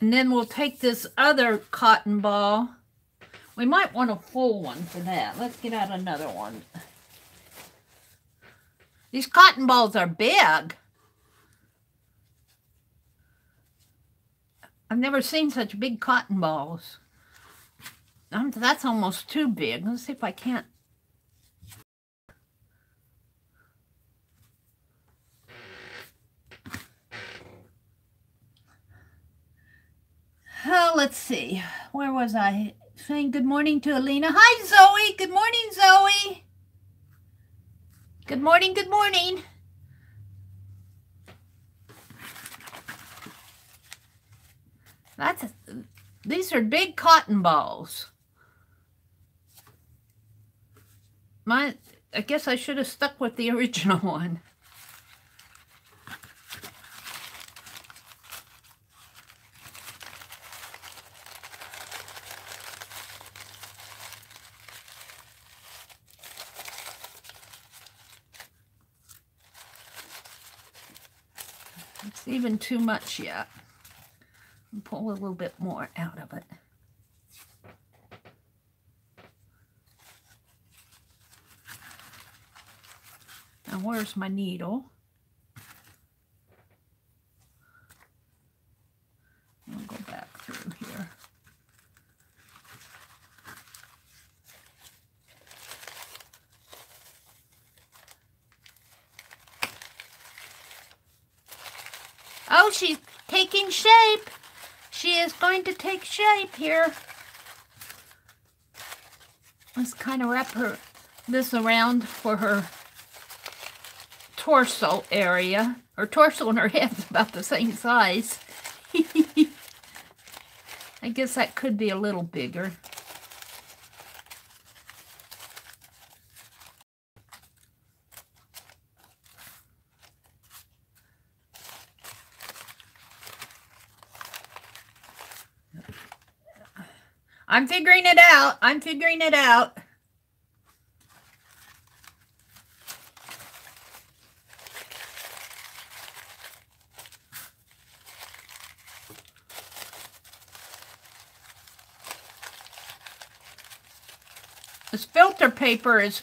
And then we'll take this other cotton ball. We might want a full one for that. Let's get out another one. These cotton balls are big. I've never seen such big cotton balls. That's almost too big. Let's see if I can't. Oh, let's see. Where was I? Saying good morning to Alina. Hi, Zoe. Good morning, Zoe. Good morning, good morning. These are big cotton balls. I guess I should have stuck with the original one. It's even too much yet. I'll pull a little bit more out of it. Now where's my needle? I'll go back through here. Oh, she's taking shape. She is going to take shape here. Let's kind of wrap this around for her torso area. Her torso and her head's about the same size. I guess that could be a little bigger. I'm figuring it out. I'm figuring it out. This filter paper is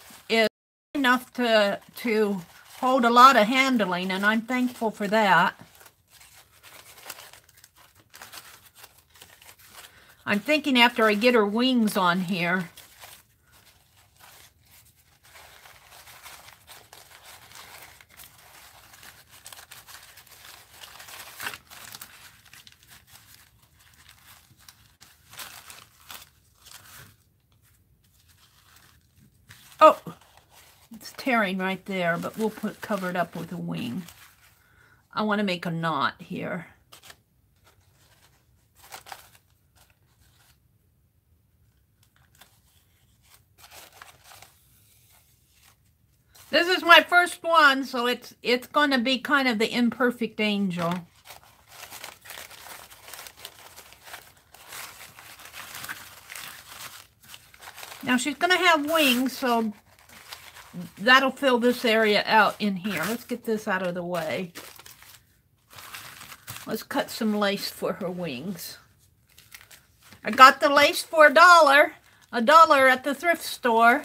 enough to hold a lot of handling, and I'm thankful for that. I'm thinking after I get her wings on here, oh, it's tearing right there, but we'll cover it up with a wing. I want to make a knot here. This is my first one, so it's going to be kind of the imperfect angel. Now she's going to have wings, so that'll fill this area out in here. Let's get this out of the way. Let's cut some lace for her wings. I got the lace for $1 at the thrift store.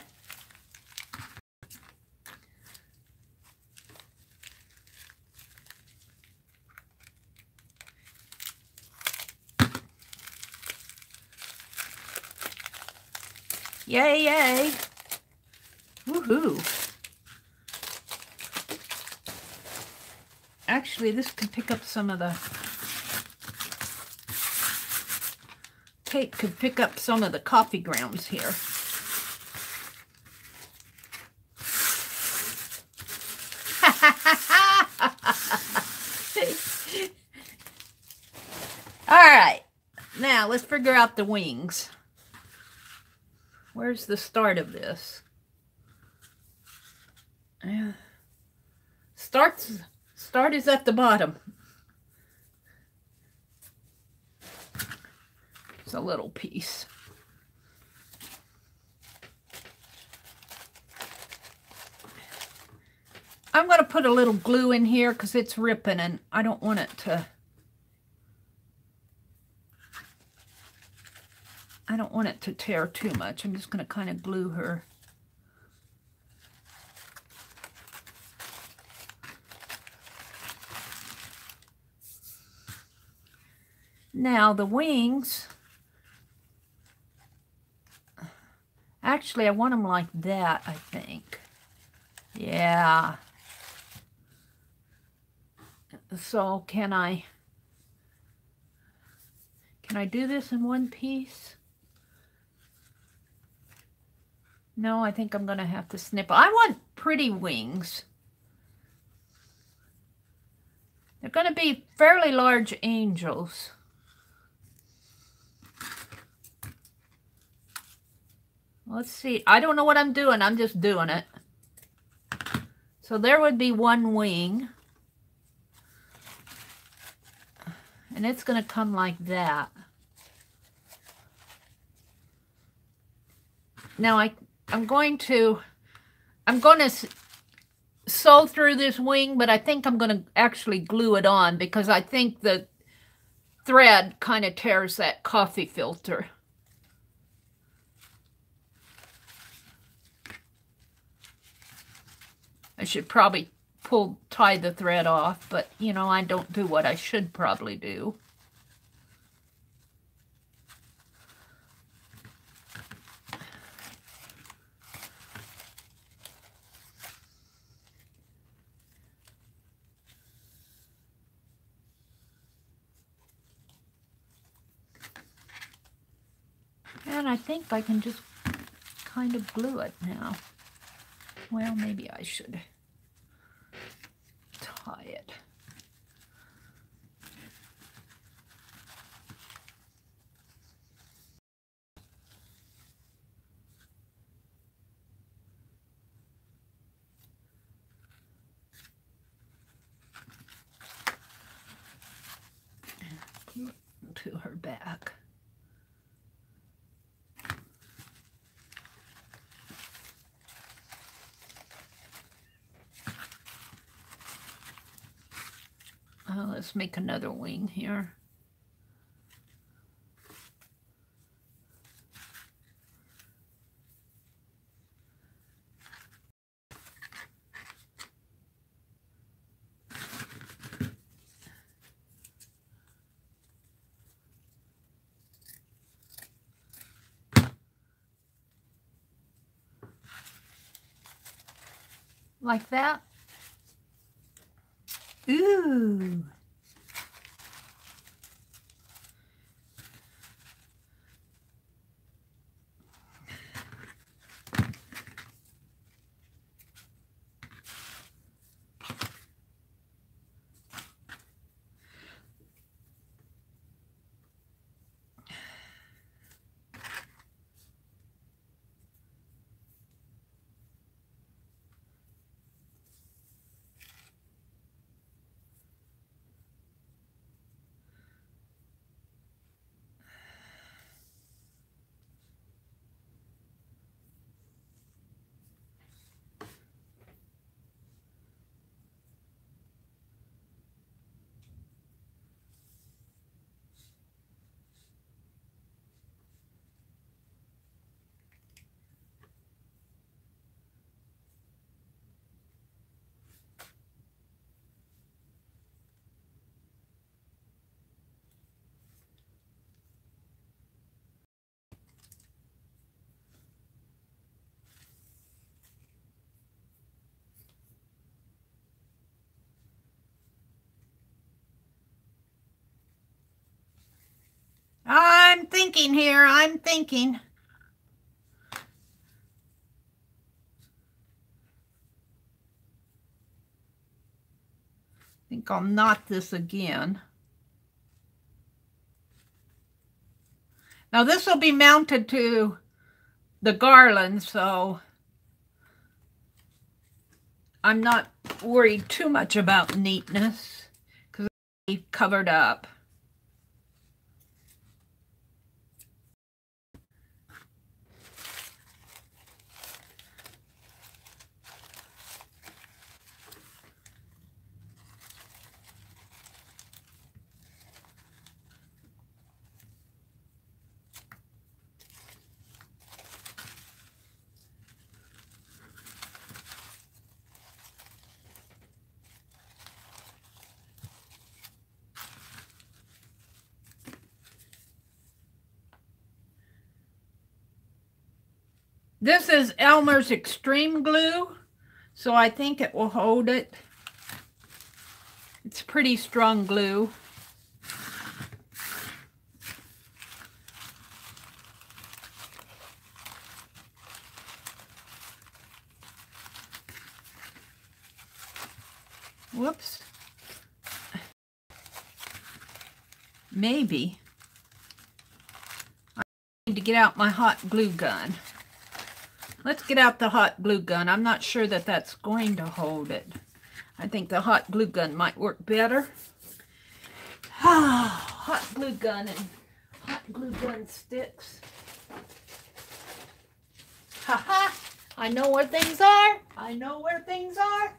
Yay, yay. Woohoo. Actually, this could pick up some of the tape, could pick up some of the coffee grounds here. All right, now let's figure out the wings. Where's the start of this? Start is at the bottom. It's a little piece. I'm going to put a little glue in here because it's ripping and I don't want it to... I don't want it to tear too much. I'm just going to kind of glue her. Now the wings, actually I want them like that, I think. Yeah. So can I do this in one piece? No, I think I'm going to have to snip. I want pretty wings. They're going to be fairly large angels. Let's see. I don't know what I'm doing. I'm just doing it. So there would be one wing. And it's going to come like that. Now I'm going to sew through this wing, but I think I'm going to actually glue it on because I think the thread kind of tears that coffee filter. I should probably tie the thread off, but you know, I don't do what I should probably do. And I think I can just kind of glue it now. Well, maybe I should tie it. To her back. Let's make another wing here. like that. Ooh. I'm thinking here. I'm thinking. I think I'll knot this again. Now this will be mounted to the garland, so I'm not worried too much about neatness because it's covered up. This is Elmer's Extreme Glue, so I think it will hold it. It's pretty strong glue. Whoops. Maybe I need to get out my hot glue gun. Let's get out the hot glue gun. I'm not sure that that's going to hold it. I think the hot glue gun might work better. Hot glue gun and hot glue gun sticks. Ha! I know where things are. I know where things are.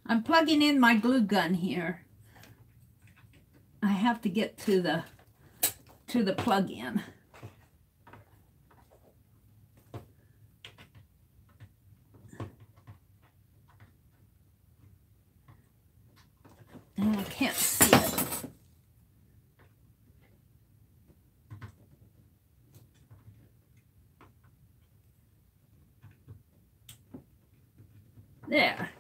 I'm plugging in my glue gun here. I have to get to the plug-in. And I can't see it. There.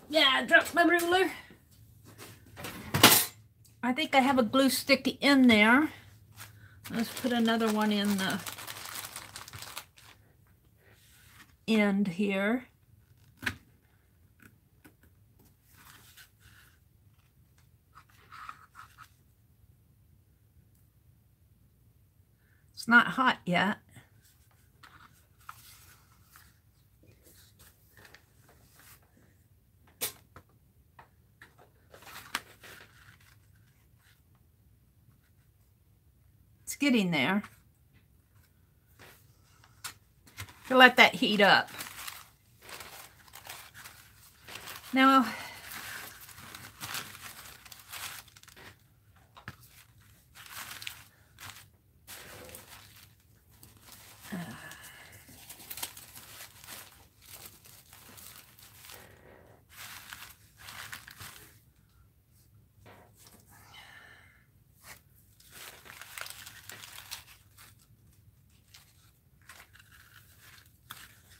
Yeah, I dropped my ruler. I think I have a glue stick in there. Let's put another one in the end here. It's not hot yet. getting there. To let that heat up. Now,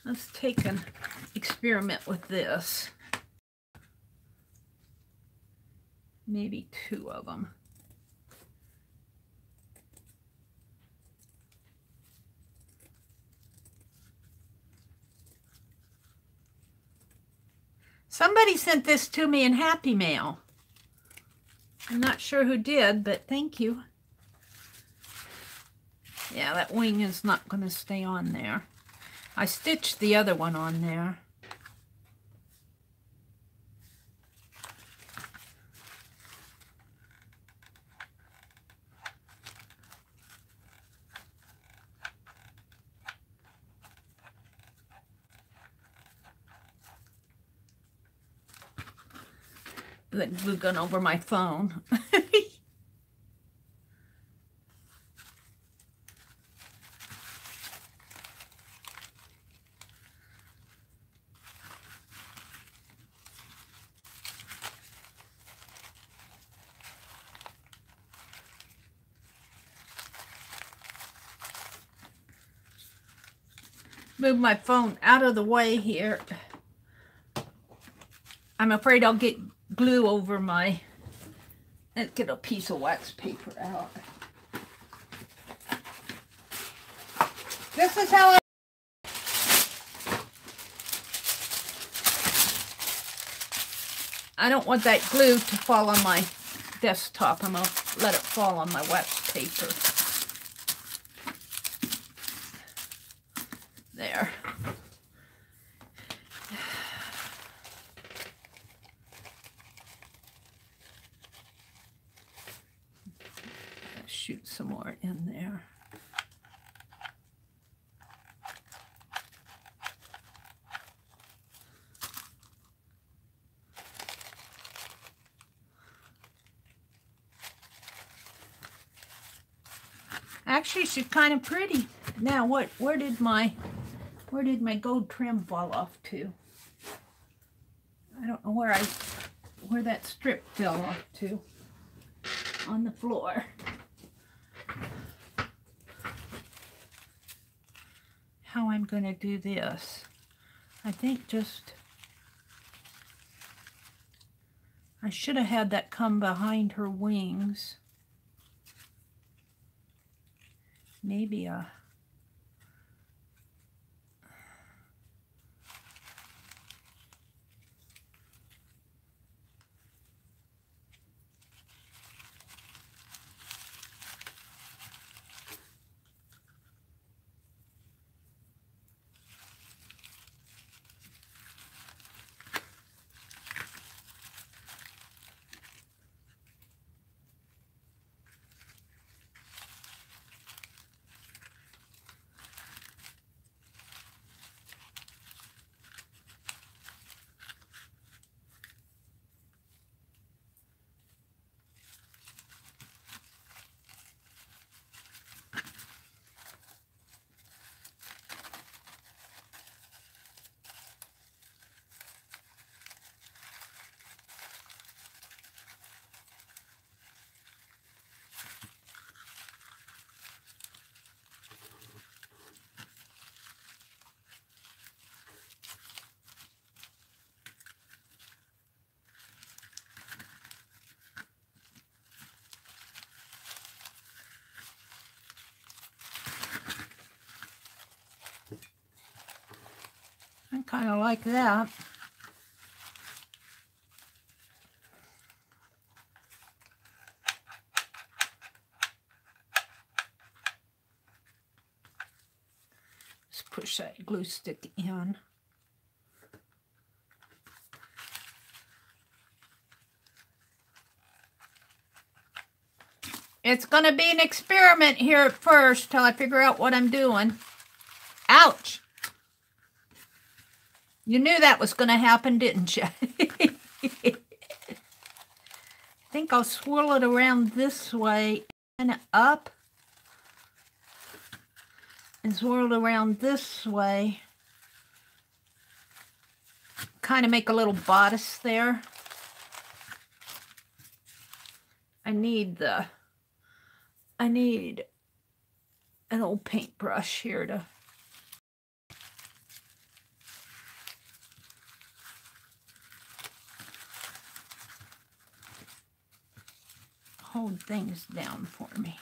let's take an experiment with this. Maybe 2 of them. Somebody sent this to me in Happy Mail. I'm not sure who did, but thank you. Yeah, that wing is not going to stay on there. I stitched the other one on there. The glue gun over my phone. Move my phone out of the way here. I'm afraid I'll get glue over my, let's get a piece of wax paper out. This is how I don't want that glue to fall on my desktop. I'm going to let it fall on my wax paper. There. Shoot some more in there. Actually, she's kind of pretty. Now, where did my gold trim fall off to? I don't know where that strip fell off to on the floor. How I'm going to do this. I think I should have had that come behind her wings. Maybe I kind of like that. Just push that glue stick in. It's going to be an experiment here at first till I figure out what I'm doing. Ouch. You knew that was going to happen, didn't you? I think I'll swirl it around this way and up. And swirl it around this way. Kind of make a little bodice there. I need an old paintbrush here to hold things down for me.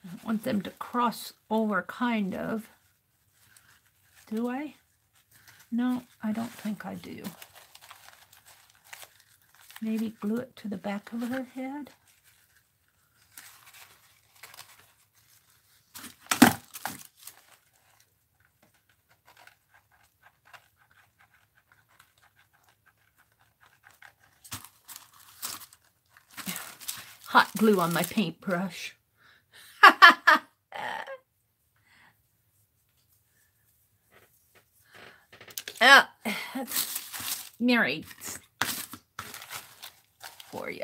I want them to cross over, kind of. Do I? No, I don't think I do. Maybe glue it to the back of her head. Hot glue on my paintbrush. That's Meri for you.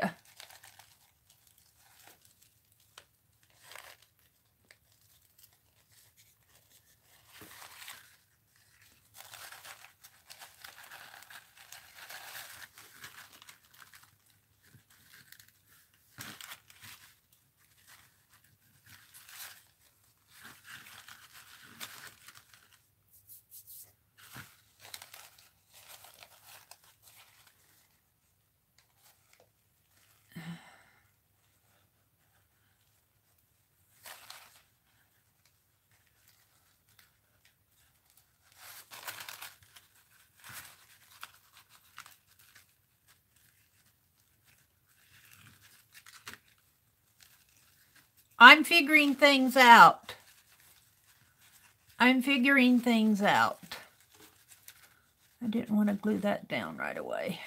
I'm figuring things out. I'm figuring things out. I didn't want to glue that down right away.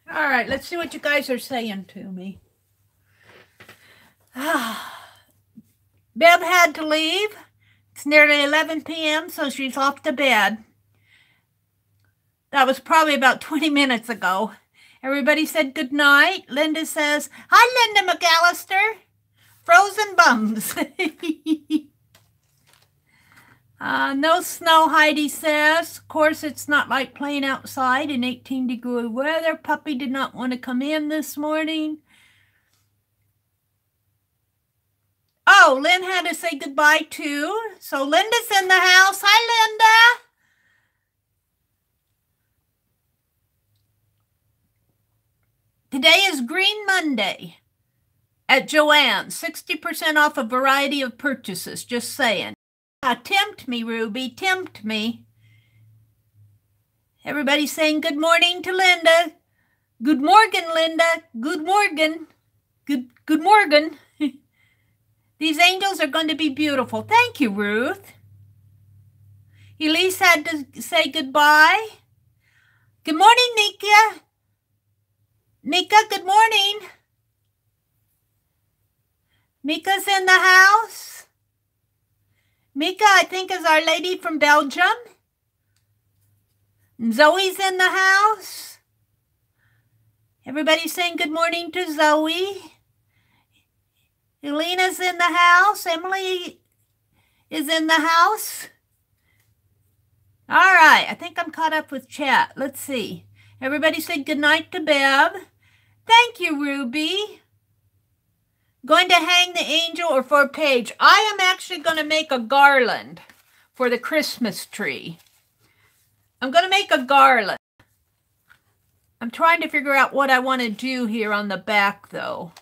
All right, let's see what you guys are saying to me. Bev had to leave. It's nearly 11 p.m., so she's off to bed. That was probably about 20 minutes ago. Everybody said good night. Linda says, hi, Linda McAllister. Frozen bums. No snow, Heidi says. Of course, it's not like playing outside in 18-degree weather. Puppy did not want to come in this morning. Oh, Lynn had to say goodbye too. So Linda's in the house. Hi, Linda. Today is Green Monday at Joann's. 60% off a variety of purchases. Just saying. Tempt me, Ruby. Tempt me. Everybody saying good morning to Linda. Good morning, Linda. Good morning. Good morning. These angels are going to be beautiful. Thank you, Ruth. Elise had to say goodbye. Good morning, Nika. Nika, good morning. Mika's in the house. Mika, I think, is our lady from Belgium. Zoe's in the house. Everybody saying good morning to Zoe. Elena's in the house. Emily is in the house. All right, I think I'm caught up with chat. Let's see. Everybody said good night to Bev. Thank you, Ruby. Going to hang the angel or for a page? I am actually going to make a garland for the Christmas tree. I'm going to make a garland. I'm trying to figure out what I want to do here on the back, though.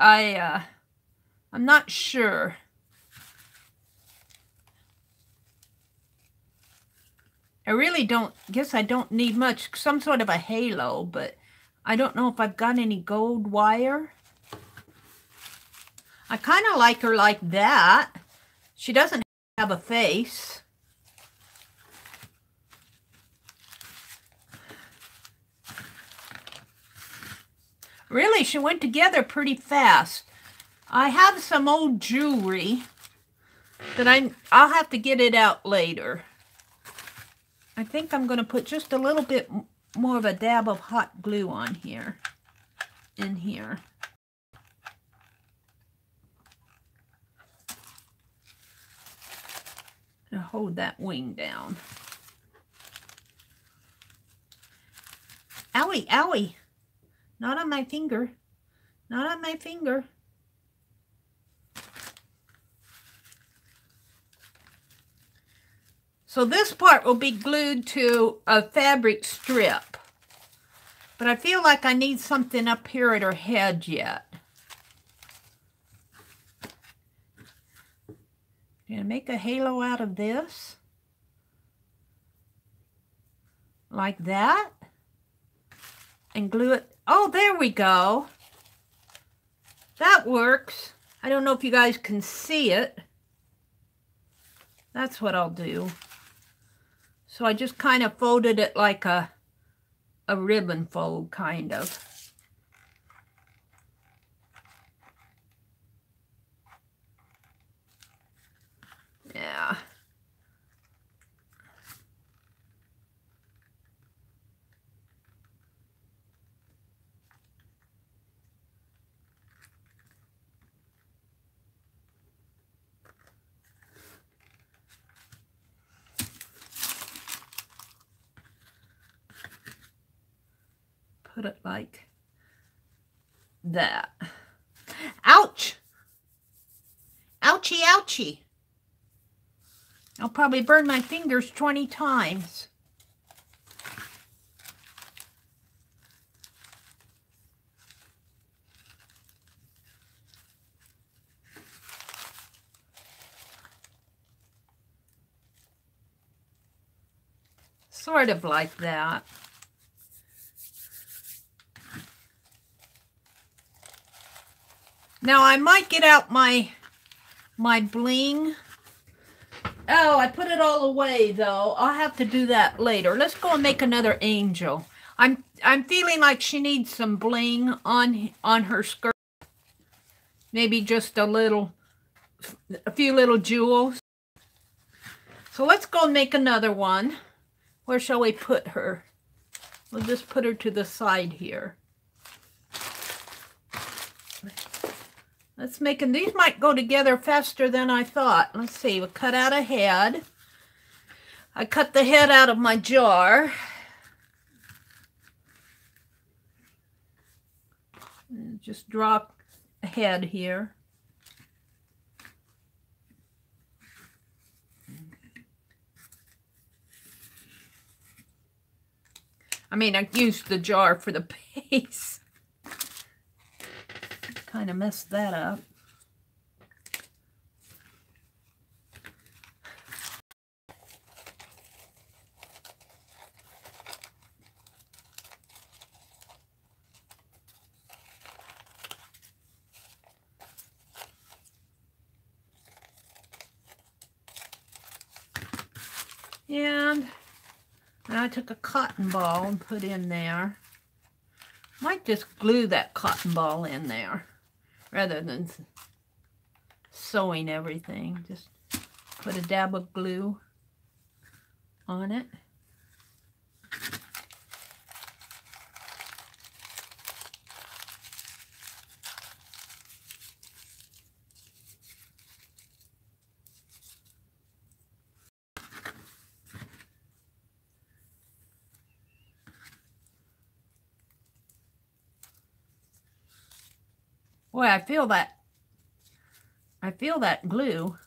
I'm not sure. I really guess I don't need much, some sort of a halo, but I don't know if I've got any gold wire. I kind of like her like that. She doesn't have a face. Really, she went together pretty fast. I have some old jewelry that I'll have to get it out later. I think I'm going to put just a little bit more of a dab of hot glue on here, in here. To hold that wing down. Owie, owie. Not on my finger. Not on my finger. So this part will be glued to a fabric strip. But I feel like I need something up here at her head yet. Gonna make a halo out of this. Like that. And glue it. Oh, there we go. That works. I don't know if you guys can see it. That's what I'll do. So I just kind of folded it like a ribbon fold, kind of. Yeah. Put it like that. Ouch! Ouchie, ouchie. I'll probably burn my fingers 20 times. Sort of like that. Now I might get out my bling. Oh, I put it all away though. I'll have to do that later. Let's go and make another angel. I'm feeling like she needs some bling on her skirt. Maybe just a few little jewels. So let's go and make another one. Where shall we put her? We'll just put her to the side here. Let's make them. These might go together faster than I thought. Let's see. We'll cut out a head. I cut the head out of my jar. And just drop a head here. I mean, I used the jar for the base. Kind of messed that up. And I took a cotton ball and put in there. Might just glue that cotton ball in there rather than sewing everything. Just put a dab of glue on it. Boy, I feel that glue.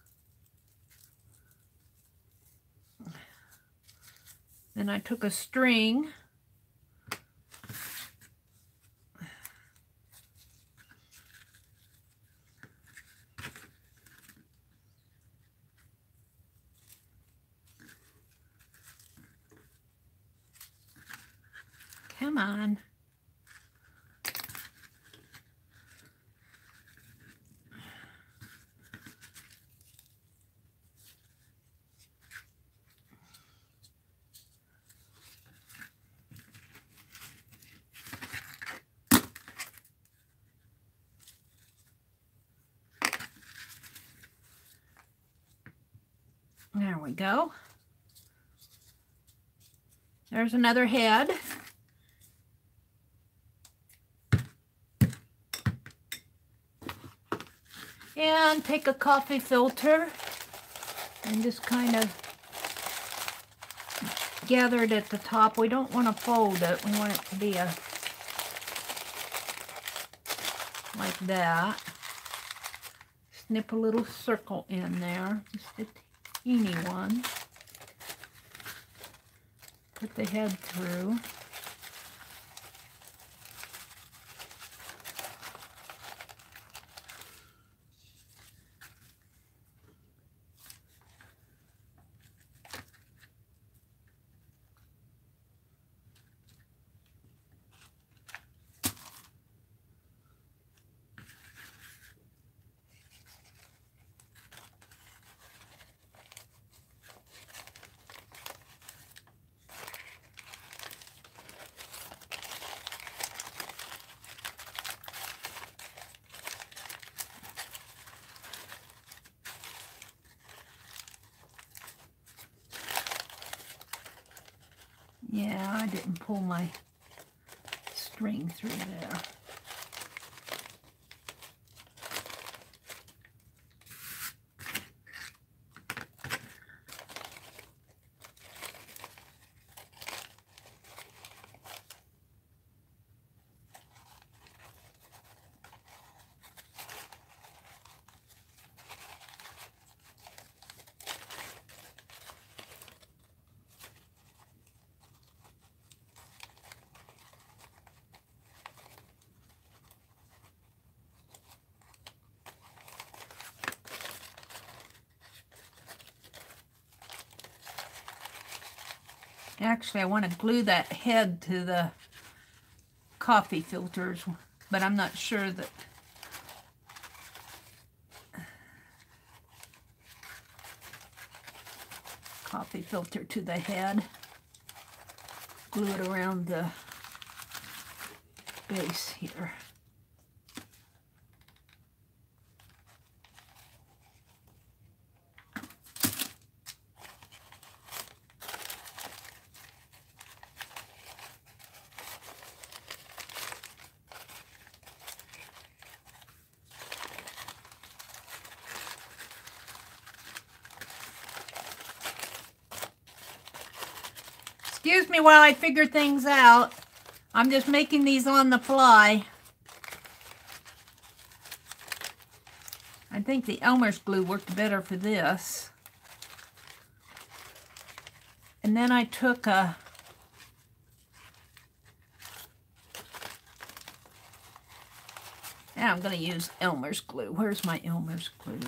Then I took a string. Come on. There we go. There's another head. And take a coffee filter and just kind of gather it at the top. We don't want to fold it. We want it to be like that. Snip a little circle in there, just a teeny one. Put the head through. Yeah, I didn't pull my string through there. Actually, I want to glue that head to the coffee filters, but I'm not sure that coffee filter to the head. Glue it around the base here. Excuse me while I figure things out. I'm just making these on the fly. I think the Elmer's glue worked better for this. And then I took a now I'm going to use Elmer's glue. Where's my Elmer's glue?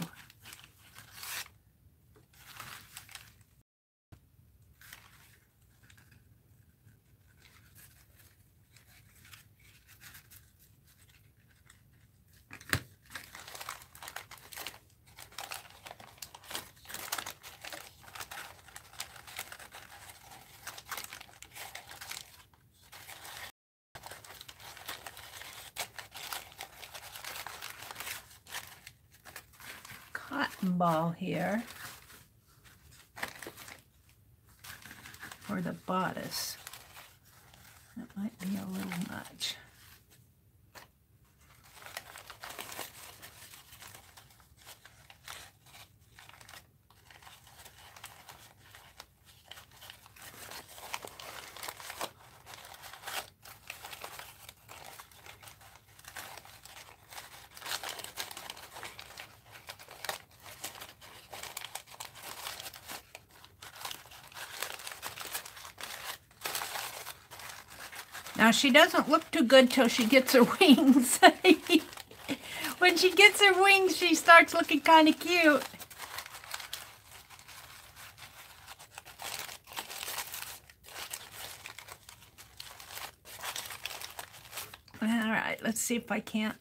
Cotton ball here for the bodice. That might be a little much. Now, she doesn't look too good till she gets her wings. When she gets her wings, she starts looking kind of cute. All right, let's see if I can't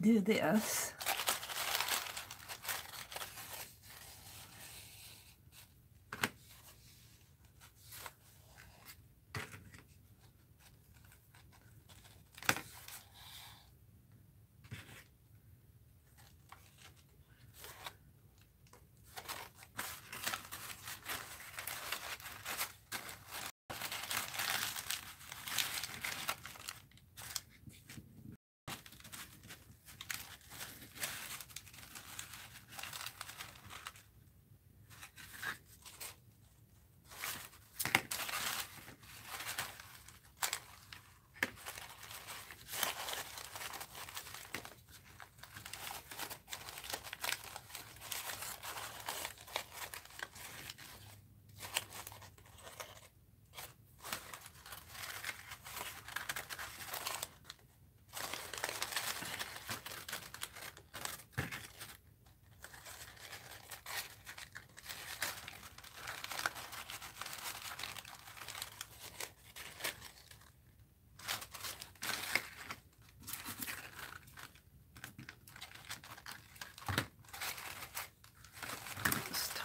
do this.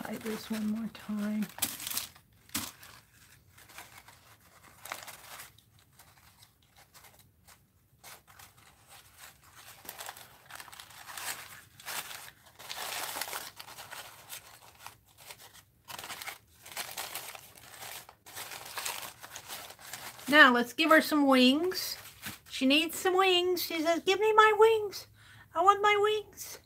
Try this one more time. Now let's give her some wings. She needs some wings. She says, "Give me my wings. I want my wings."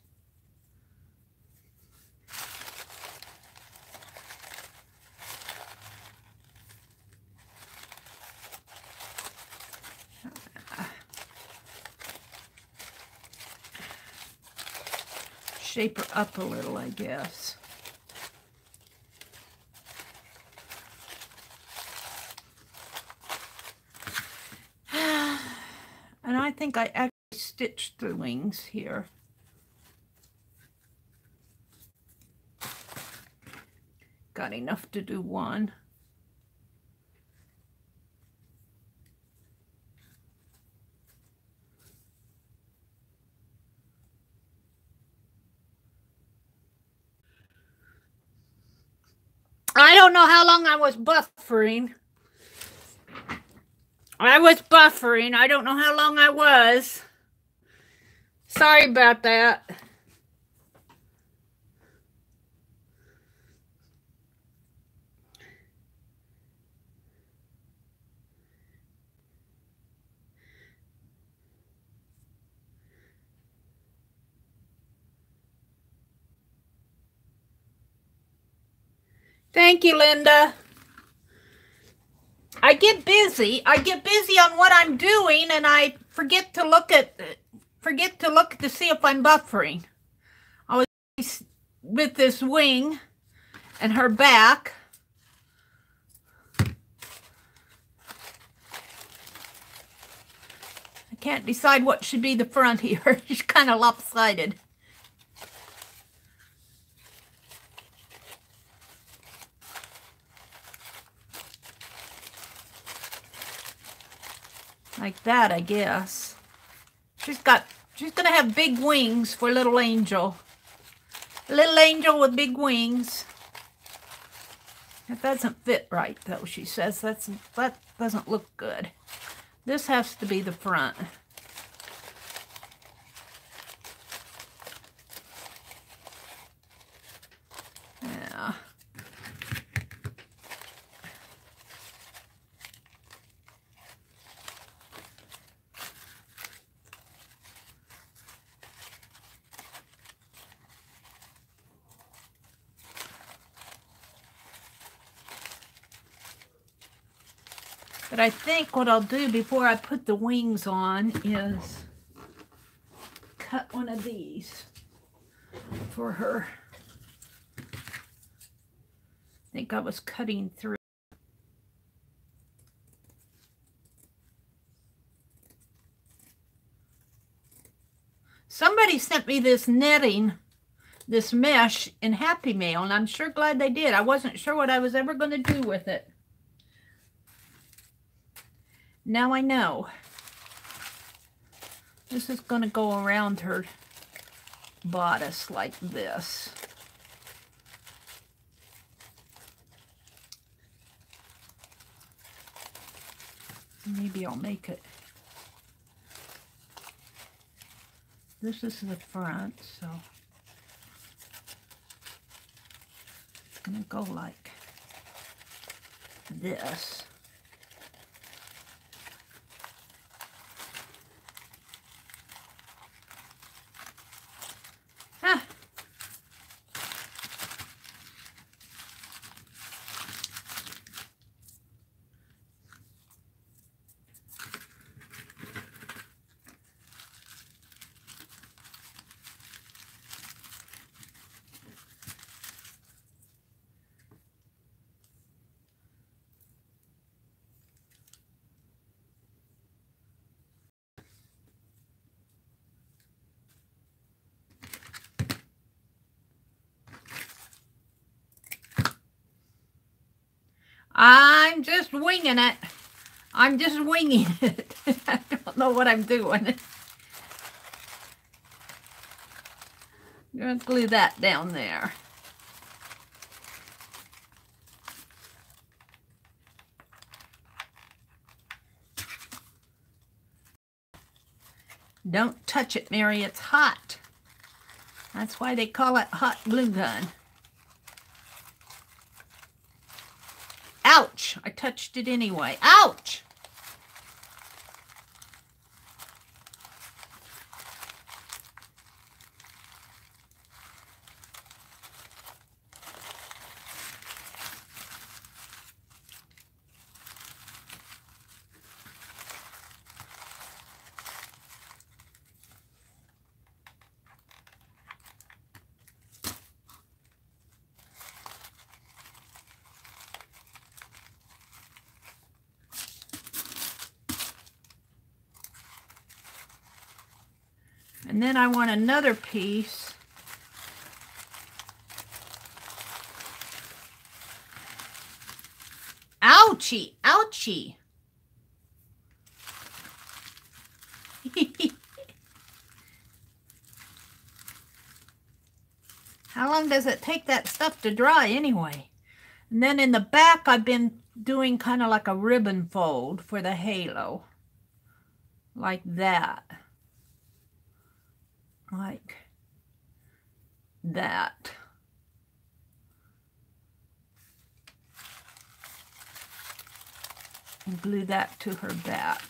Shape her up a little, I guess. And I think I actually stitched the wings here. Got enough to do one. I don't know how long I was buffering. I don't know how long I was. Sorry about that. Thank you, Linda. I get busy. I get busy on what I'm doing, and I forget to look to see if I'm buffering. I was with this wing and her back. I can't decide what should be the front here. It's kind of lopsided. Like that, I guess. She's gonna have big wings for little angel. Little angel with big wings. That doesn't fit right though, she says. That doesn't look good. This has to be the front. Yeah. But I think what I'll do before I put the wings on is cut one of these for her. I think I was cutting through. Somebody sent me this netting, this mesh in Happy Mail, and I'm sure glad they did. I wasn't sure what I was ever going to do with it. Now I know. This is going to go around her bodice like this. Maybe I'll make it. This is the front, so it's going to go like this. I'm just winging it. I'm just winging it. I don't know what I'm doing. I'm going to glue that down there. Don't touch it, Meri. It's hot. That's why they call it hot glue gun. Ouch! I touched it anyway. Ouch! And then I want another piece. Ouchie, ouchie. How long does it take that stuff to dry anyway? And then in the back, I've been doing kind of like a ribbon fold for the halo. Like that. Like that. And glue that to her back.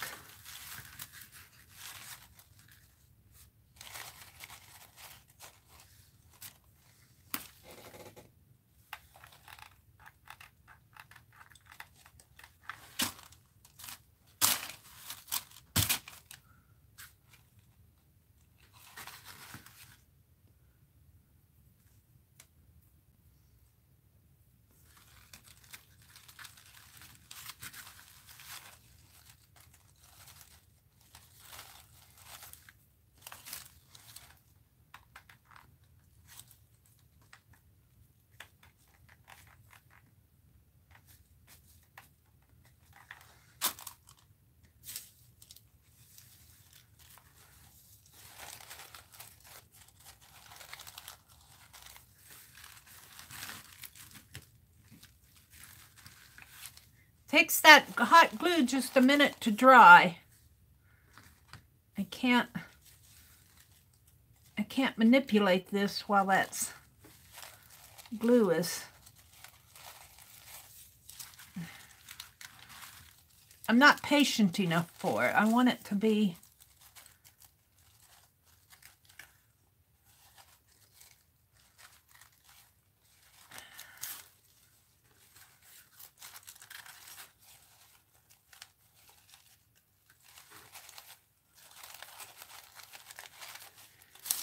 Takes that hot glue just a minute to dry. I can't manipulate this while that's glue is. I'm not patient enough for it. I want it to be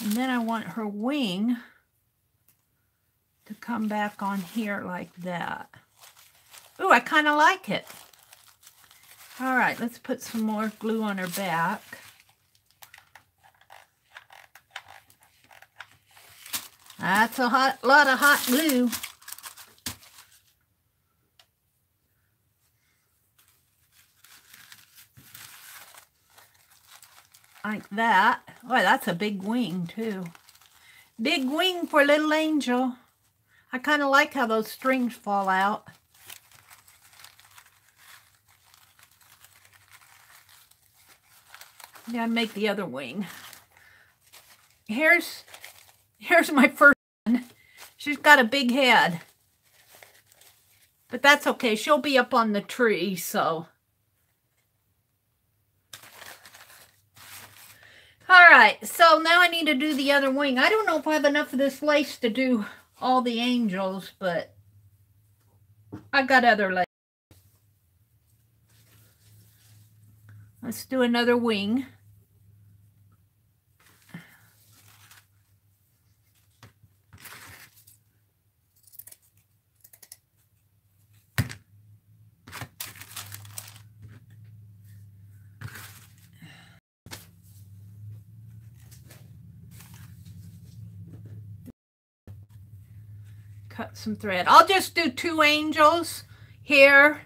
and then I want her wing to come back on here like that. Ooh, I kind of like it. All right, let's put some more glue on her back. That's a lot of hot glue. Like that. Oh, that's a big wing too. Big wing for little angel. I kind of like how those strings fall out. Yeah, make the other wing. Here's my first one. She's got a big head. But that's okay. She'll be up on the tree, so. All right, so now I need to do the other wing. I don't know if I have enough of this lace to do all the angels, but I got other lace. Let's do another wing. Cut some thread. I'll just do 2 angels here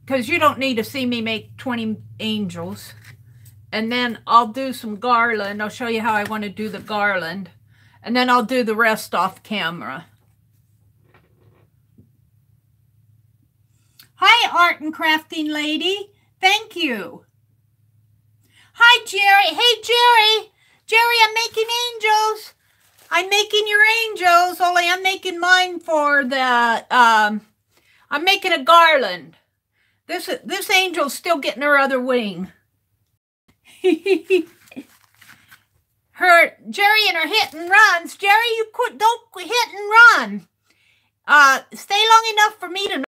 because you don't need to see me make 20 angels. And then I'll do some garland. I'll show you how I want to do the garland. And then I'll do the rest off camera. Hi, art and crafting lady. Thank you. Hi, Jeri. Hey, Jeri. Jeri, I'm making angels. I'm making your angels, only I'm making mine for the, I'm making a garland. This angel's still getting her other wing. Jeri and her hit and runs. Jeri, you don't hit and run. Stay long enough for me to know.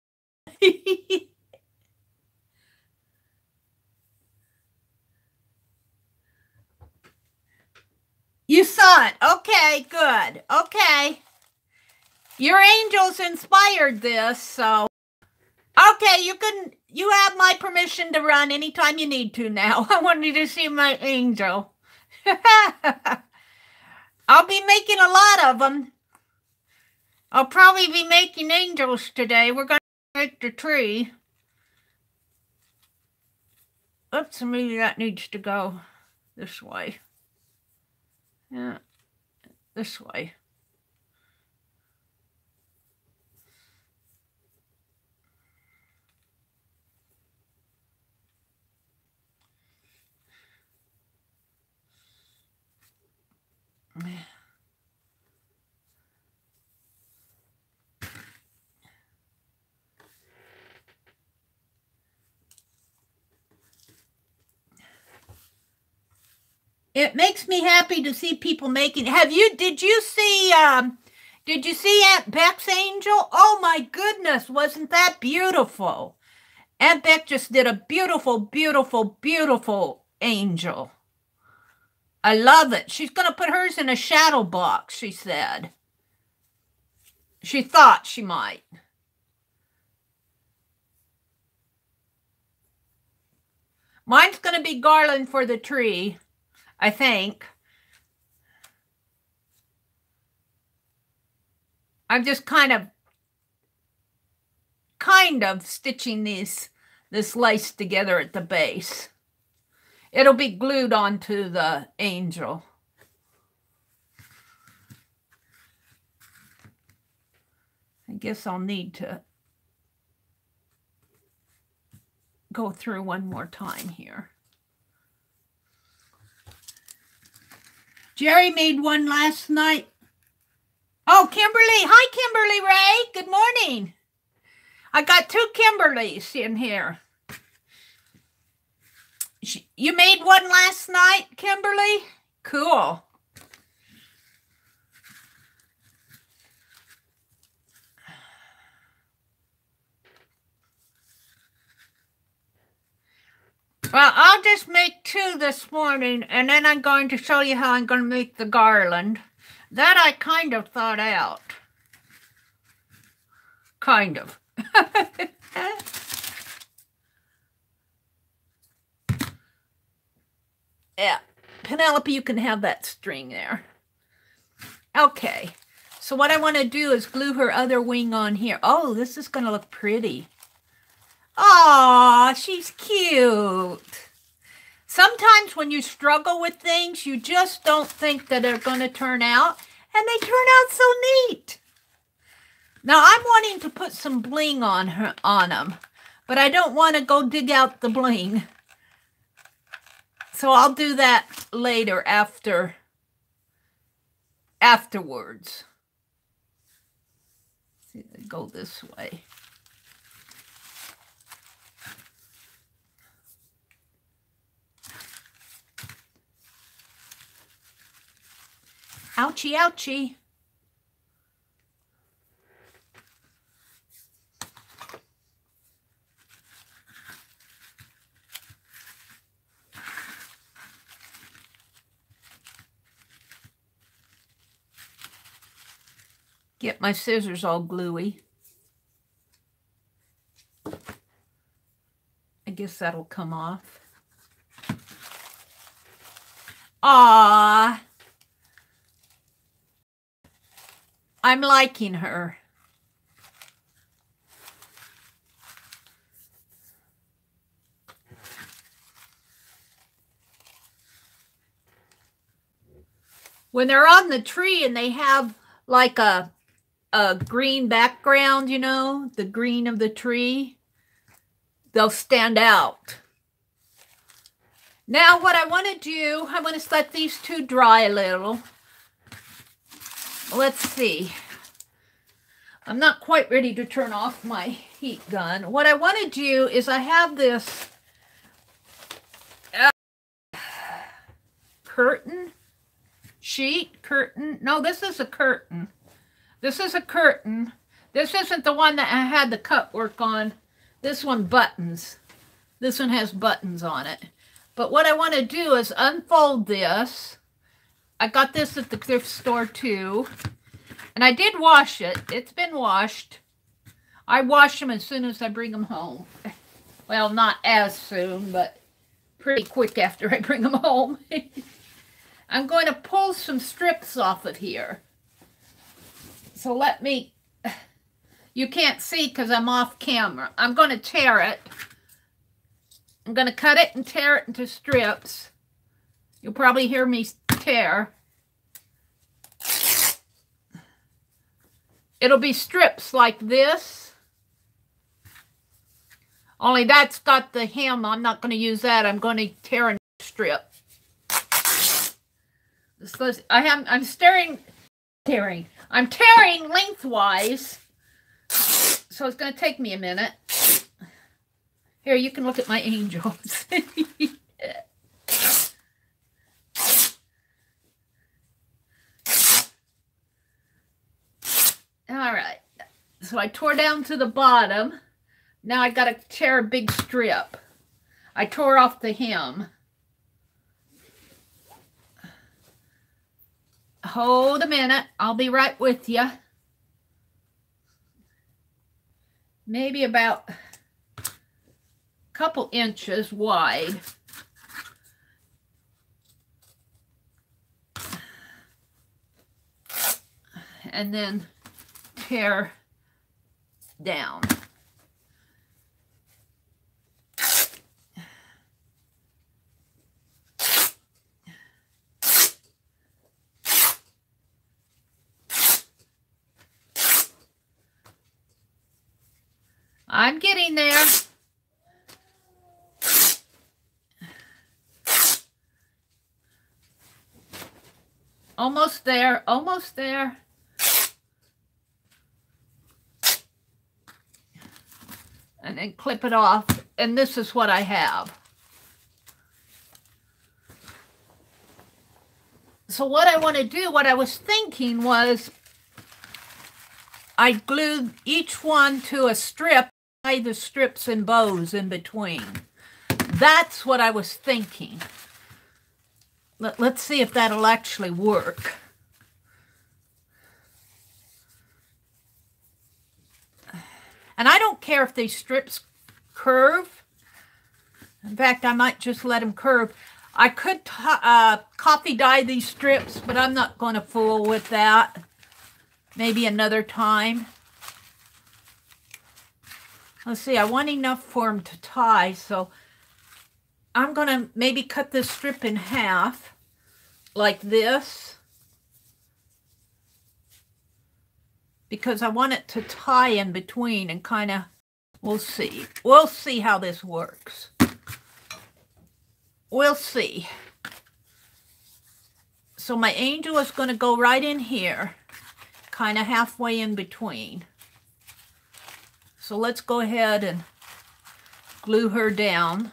You saw it. Okay, good. Okay. Your angels inspired this, so. Okay, you have my permission to run anytime you need to now. I want you to see my angel. I'll be making a lot of them. I'll probably be making angels today. We're going to make the tree. Oops, maybe that needs to go this way. Yeah, this way. It makes me happy to see people making. Did you see Aunt Beck's angel? Oh my goodness, wasn't that beautiful? Aunt Beck just did a beautiful, beautiful, beautiful angel. I love it. She's going to put hers in a shadow box, she said. She thought she might. Mine's going to be garland for the tree, I think. I'm just kind of stitching this lace together at the base. It'll be glued onto the angel. I guess I'll need to go through one more time here. Jeri made one last night. Oh, Kimberly. Hi, Kimberly Ray. Good morning. I got 2 Kimberlys in here. You made one last night, Kimberly? Cool. Well, I'll just make 2 this morning, and then I'm going to show you how I'm going to make the garland. That I kind of thought out. Kind of. Yeah. Penelope, you can have that string there. Okay. So what I want to do is glue her other wing on here. Oh, this is going to look pretty. Aw, she's cute. Sometimes when you struggle with things, you just don't think that they're going to turn out, and they turn out so neat. Now, I'm wanting to put some bling on them, but I don't want to go dig out the bling. So I'll do that later afterwards. See, go this way. Ouchie, ouchie. Get my scissors all gluey. I guess that'll come off. Ah, I'm liking her. When they're on the tree and they have like a green background, you know, the green of the tree, they'll stand out. Now what I want to do, I want to let these 2 dry a little. Let's see. I'm not quite ready to turn off my heat gun. What I want to do is I have this curtain sheet, curtain. No, this is a curtain. This is a curtain. This isn't the one that I had the cut work on. This one buttons. This one has buttons on it. But what I want to do is unfold this. I got this at the thrift store too. And I did wash it. It's been washed. I wash them as soon as I bring them home. Well, not as soon, but pretty quick after I bring them home. I'm going to pull some strips off of here. So let me, you can't see because I'm off camera. I'm going to tear it. I'm going to cut it and tear it into strips. You'll probably hear me tear. It'll be strips like this. Only that's got the hem. I'm not going to use that. I'm going to tear a strip. I'm tearing lengthwise. So it's going to take me a minute. Here, you can look at my angels. All right. So I tore down to the bottom. Now I got to tear a big strip. I tore off the hem. Hold a minute. I'll be right with you. Maybe about a couple inches wide. And then tear down. I'm getting there. Almost there, almost there. And then clip it off, and this is what I have. So what I want to do, what I was thinking was I'd glue each one to a strip, tie the strips and bows in between. That's what I was thinking. Let's see if that'll actually work. And I don't care if these strips curve. In fact, I might just let them curve. I could coffee dye these strips, but I'm not going to fool with that. Maybe another time. Let's see, I want enough for them to tie, so I'm going to maybe cut this strip in half, like this. Because I want it to tie in between and kind of, we'll see. We'll see how this works. We'll see. So my angel is going to go right in here, kind of halfway in between. So let's go ahead and glue her down.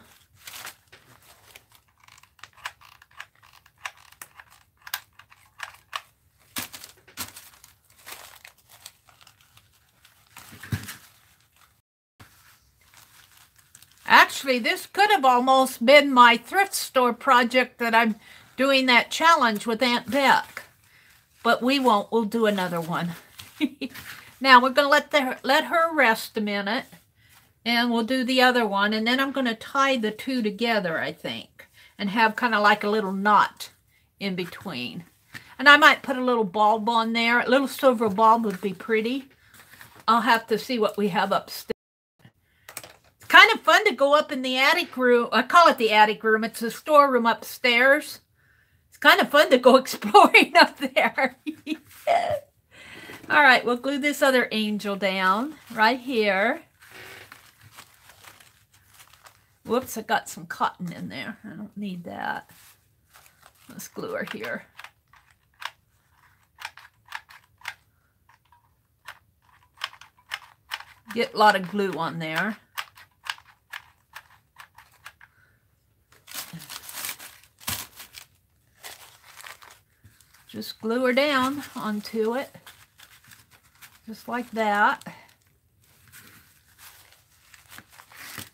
Actually, this could have almost been my thrift store project that I'm doing that challenge with Aunt Beck. But we won't. We'll do another one. Now, we're going to let her rest a minute. And we'll do the other one. And then I'm going to tie the two together, I think. And have kind of like a little knot in between. And I might put a little bulb on there. A little silver bulb would be pretty. I'll have to see what we have upstairs. Kind of fun to go up in the attic room. I call it the attic room. It's the storeroom upstairs. It's kind of fun to go exploring up there. All right, we'll glue this other angel down right here. Whoops, I got some cotton in there. I don't need that. Let's glue her here. Get a lot of glue on there. Just glue her down onto it, just like that.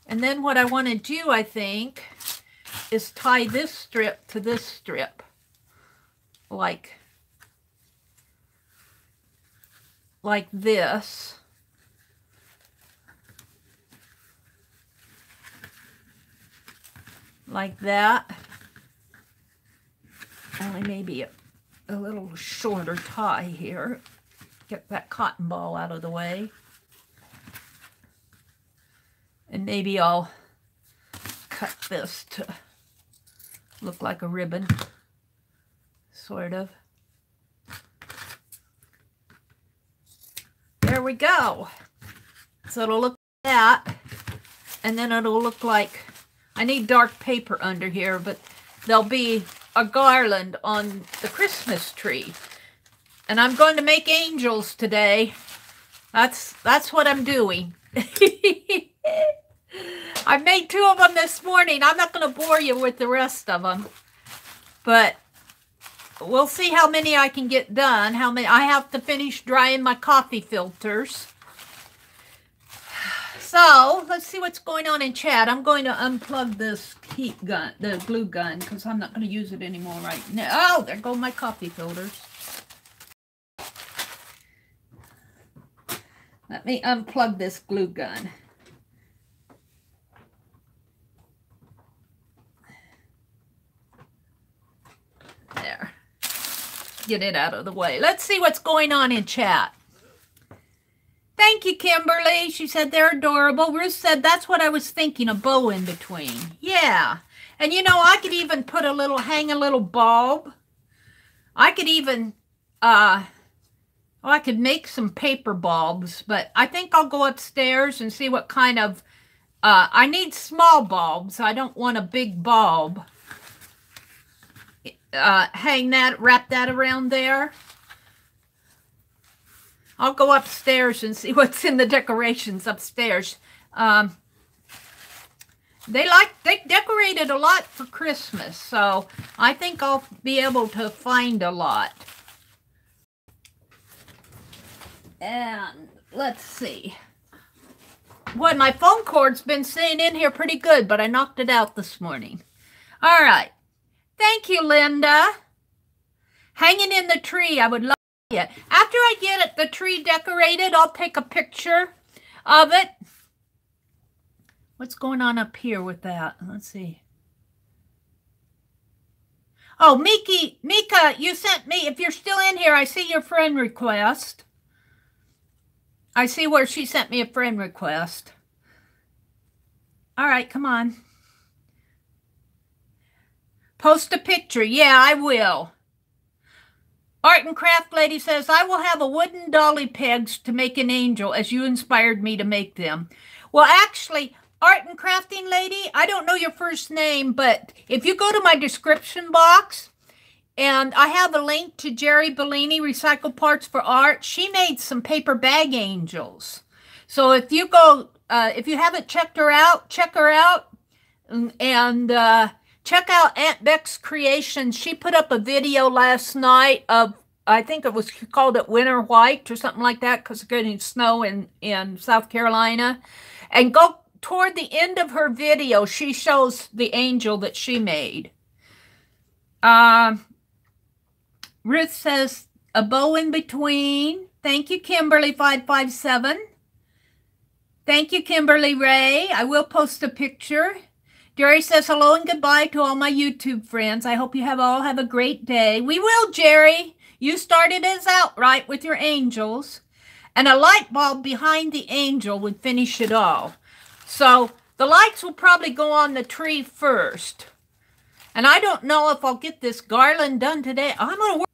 And then what I want to do, I think, is tie this strip to this strip, like this. Like that. Only maybe a little shorter tie here. Get that cotton ball out of the way. And maybe I'll cut this to look like a ribbon, sort of. There we go. So it'll look like that, and then it'll look like, I need dark paper under here, but there'll be a garland on the Christmas tree. And I'm going to make angels today. That's what I'm doing. I made 2 of them this morning. I'm not going to bore you with the rest of them. But we'll see how many I can get done. How many I have to finish drying my coffee filters. So, let's see what's going on in chat. I'm going to unplug this heat gun, the glue gun, because I'm not going to use it anymore right now. Oh, there go my coffee filters. Let me unplug this glue gun. There. Get it out of the way. Let's see what's going on in chat. Thank you, Kimberly. She said they're adorable. Ruth said that's what I was thinking, a bow in between. Yeah. And you know, I could even put hang a little bulb. I could even, I could make some paper bulbs, but I think I'll go upstairs and see what kind of, I need small bulbs. I don't want a big bulb. wrap that around there. I'll go upstairs and see what's in the decorations upstairs. They decorated a lot for Christmas, so I think I'll be able to find a lot. And let's see. Boy, my phone cord's been staying in here pretty good, but I knocked it out this morning. All right. Thank you, Linda. Hanging in the tree, I would love it. After I get the tree decorated, I'll take a picture of it. What's going on up here with that? Let's see. Oh, Mika, you sent me, if you're still in here, I see your friend request. I see where she sent me a friend request. All right, come on. Post a picture. Yeah, I will. Art and Craft Lady says, I will have a wooden dolly pegs to make an angel as you inspired me to make them. Well, actually, Art and Crafting Lady, I don't know your first name, but if you go to my description box, and I have a link to Jeri Bellini, Recycle Parts for Art. She made some paper bag angels. So if you go, if you haven't checked her out, check her out. And check out Aunt Beck's Creations. She put up a video last night of, I think it was called it Winter White or something like that, because it's getting snow in South Carolina. And go toward the end of her video, she shows the angel that she made. Ruth says, a bow in between. Thank you, Kimberly557. Thank you, Kimberly Ray. I will post a picture. Jeri says, hello and goodbye to all my YouTube friends. I hope you all have a great day. We will, Jeri. You started us out right with your angels. And a light bulb behind the angel would finish it all. So the lights will probably go on the tree first. And I don't know if I'll get this garland done today. I'm going to work.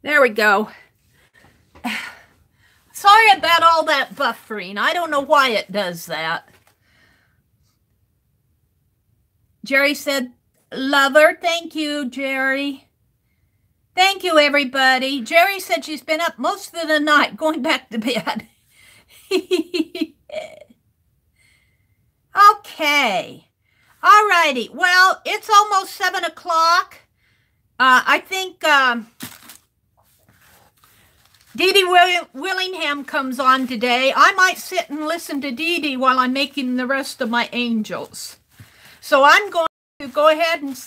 There we go. Sorry about all that buffering. I don't know why it does that. Jeri said, lover. Thank you, Jeri. Thank you, everybody. Jeri said she's been up most of the night going back to bed. Okay. All righty. Well, it's almost 7 o'clock. I think Dee Dee Willingham comes on today. I might sit and listen to Dee Dee while I'm making the rest of my angels. So I'm going to go ahead and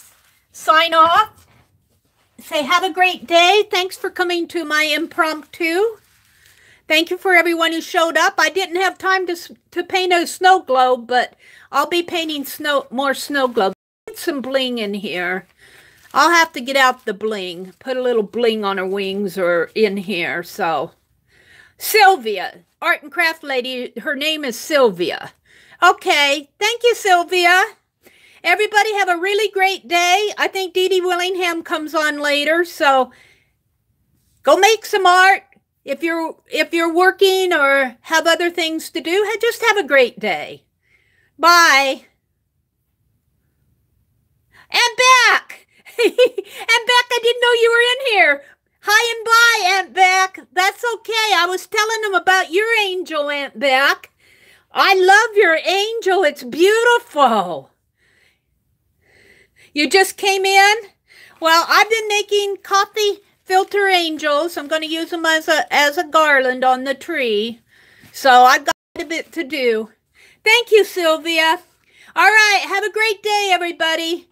sign off. Say have a great day. Thanks for coming to my impromptu. Thank you for everyone who showed up. I didn't have time to paint a snow globe, but I'll be painting more snow globes. Get some bling in here. I'll have to get out the bling. Put a little bling on her wings or in here. So, Sylvia, Art and Craft Lady, her name is Sylvia. Okay, thank you, Sylvia. Everybody have a really great day. I think Dee Dee Willingham comes on later, so go make some art. If you're working or have other things to do, just have a great day. Bye. And back. And Beck, I didn't know you were in here. Hi and bye, Aunt Beck. That's okay. I was telling them about your angel, Aunt Beck. I love your angel. It's beautiful. You just came in? Well, I've been making coffee filter angels. I'm going to use them as a garland on the tree. So I've got a bit to do. Thank you, Sylvia. All right. Have a great day, everybody.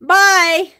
Bye.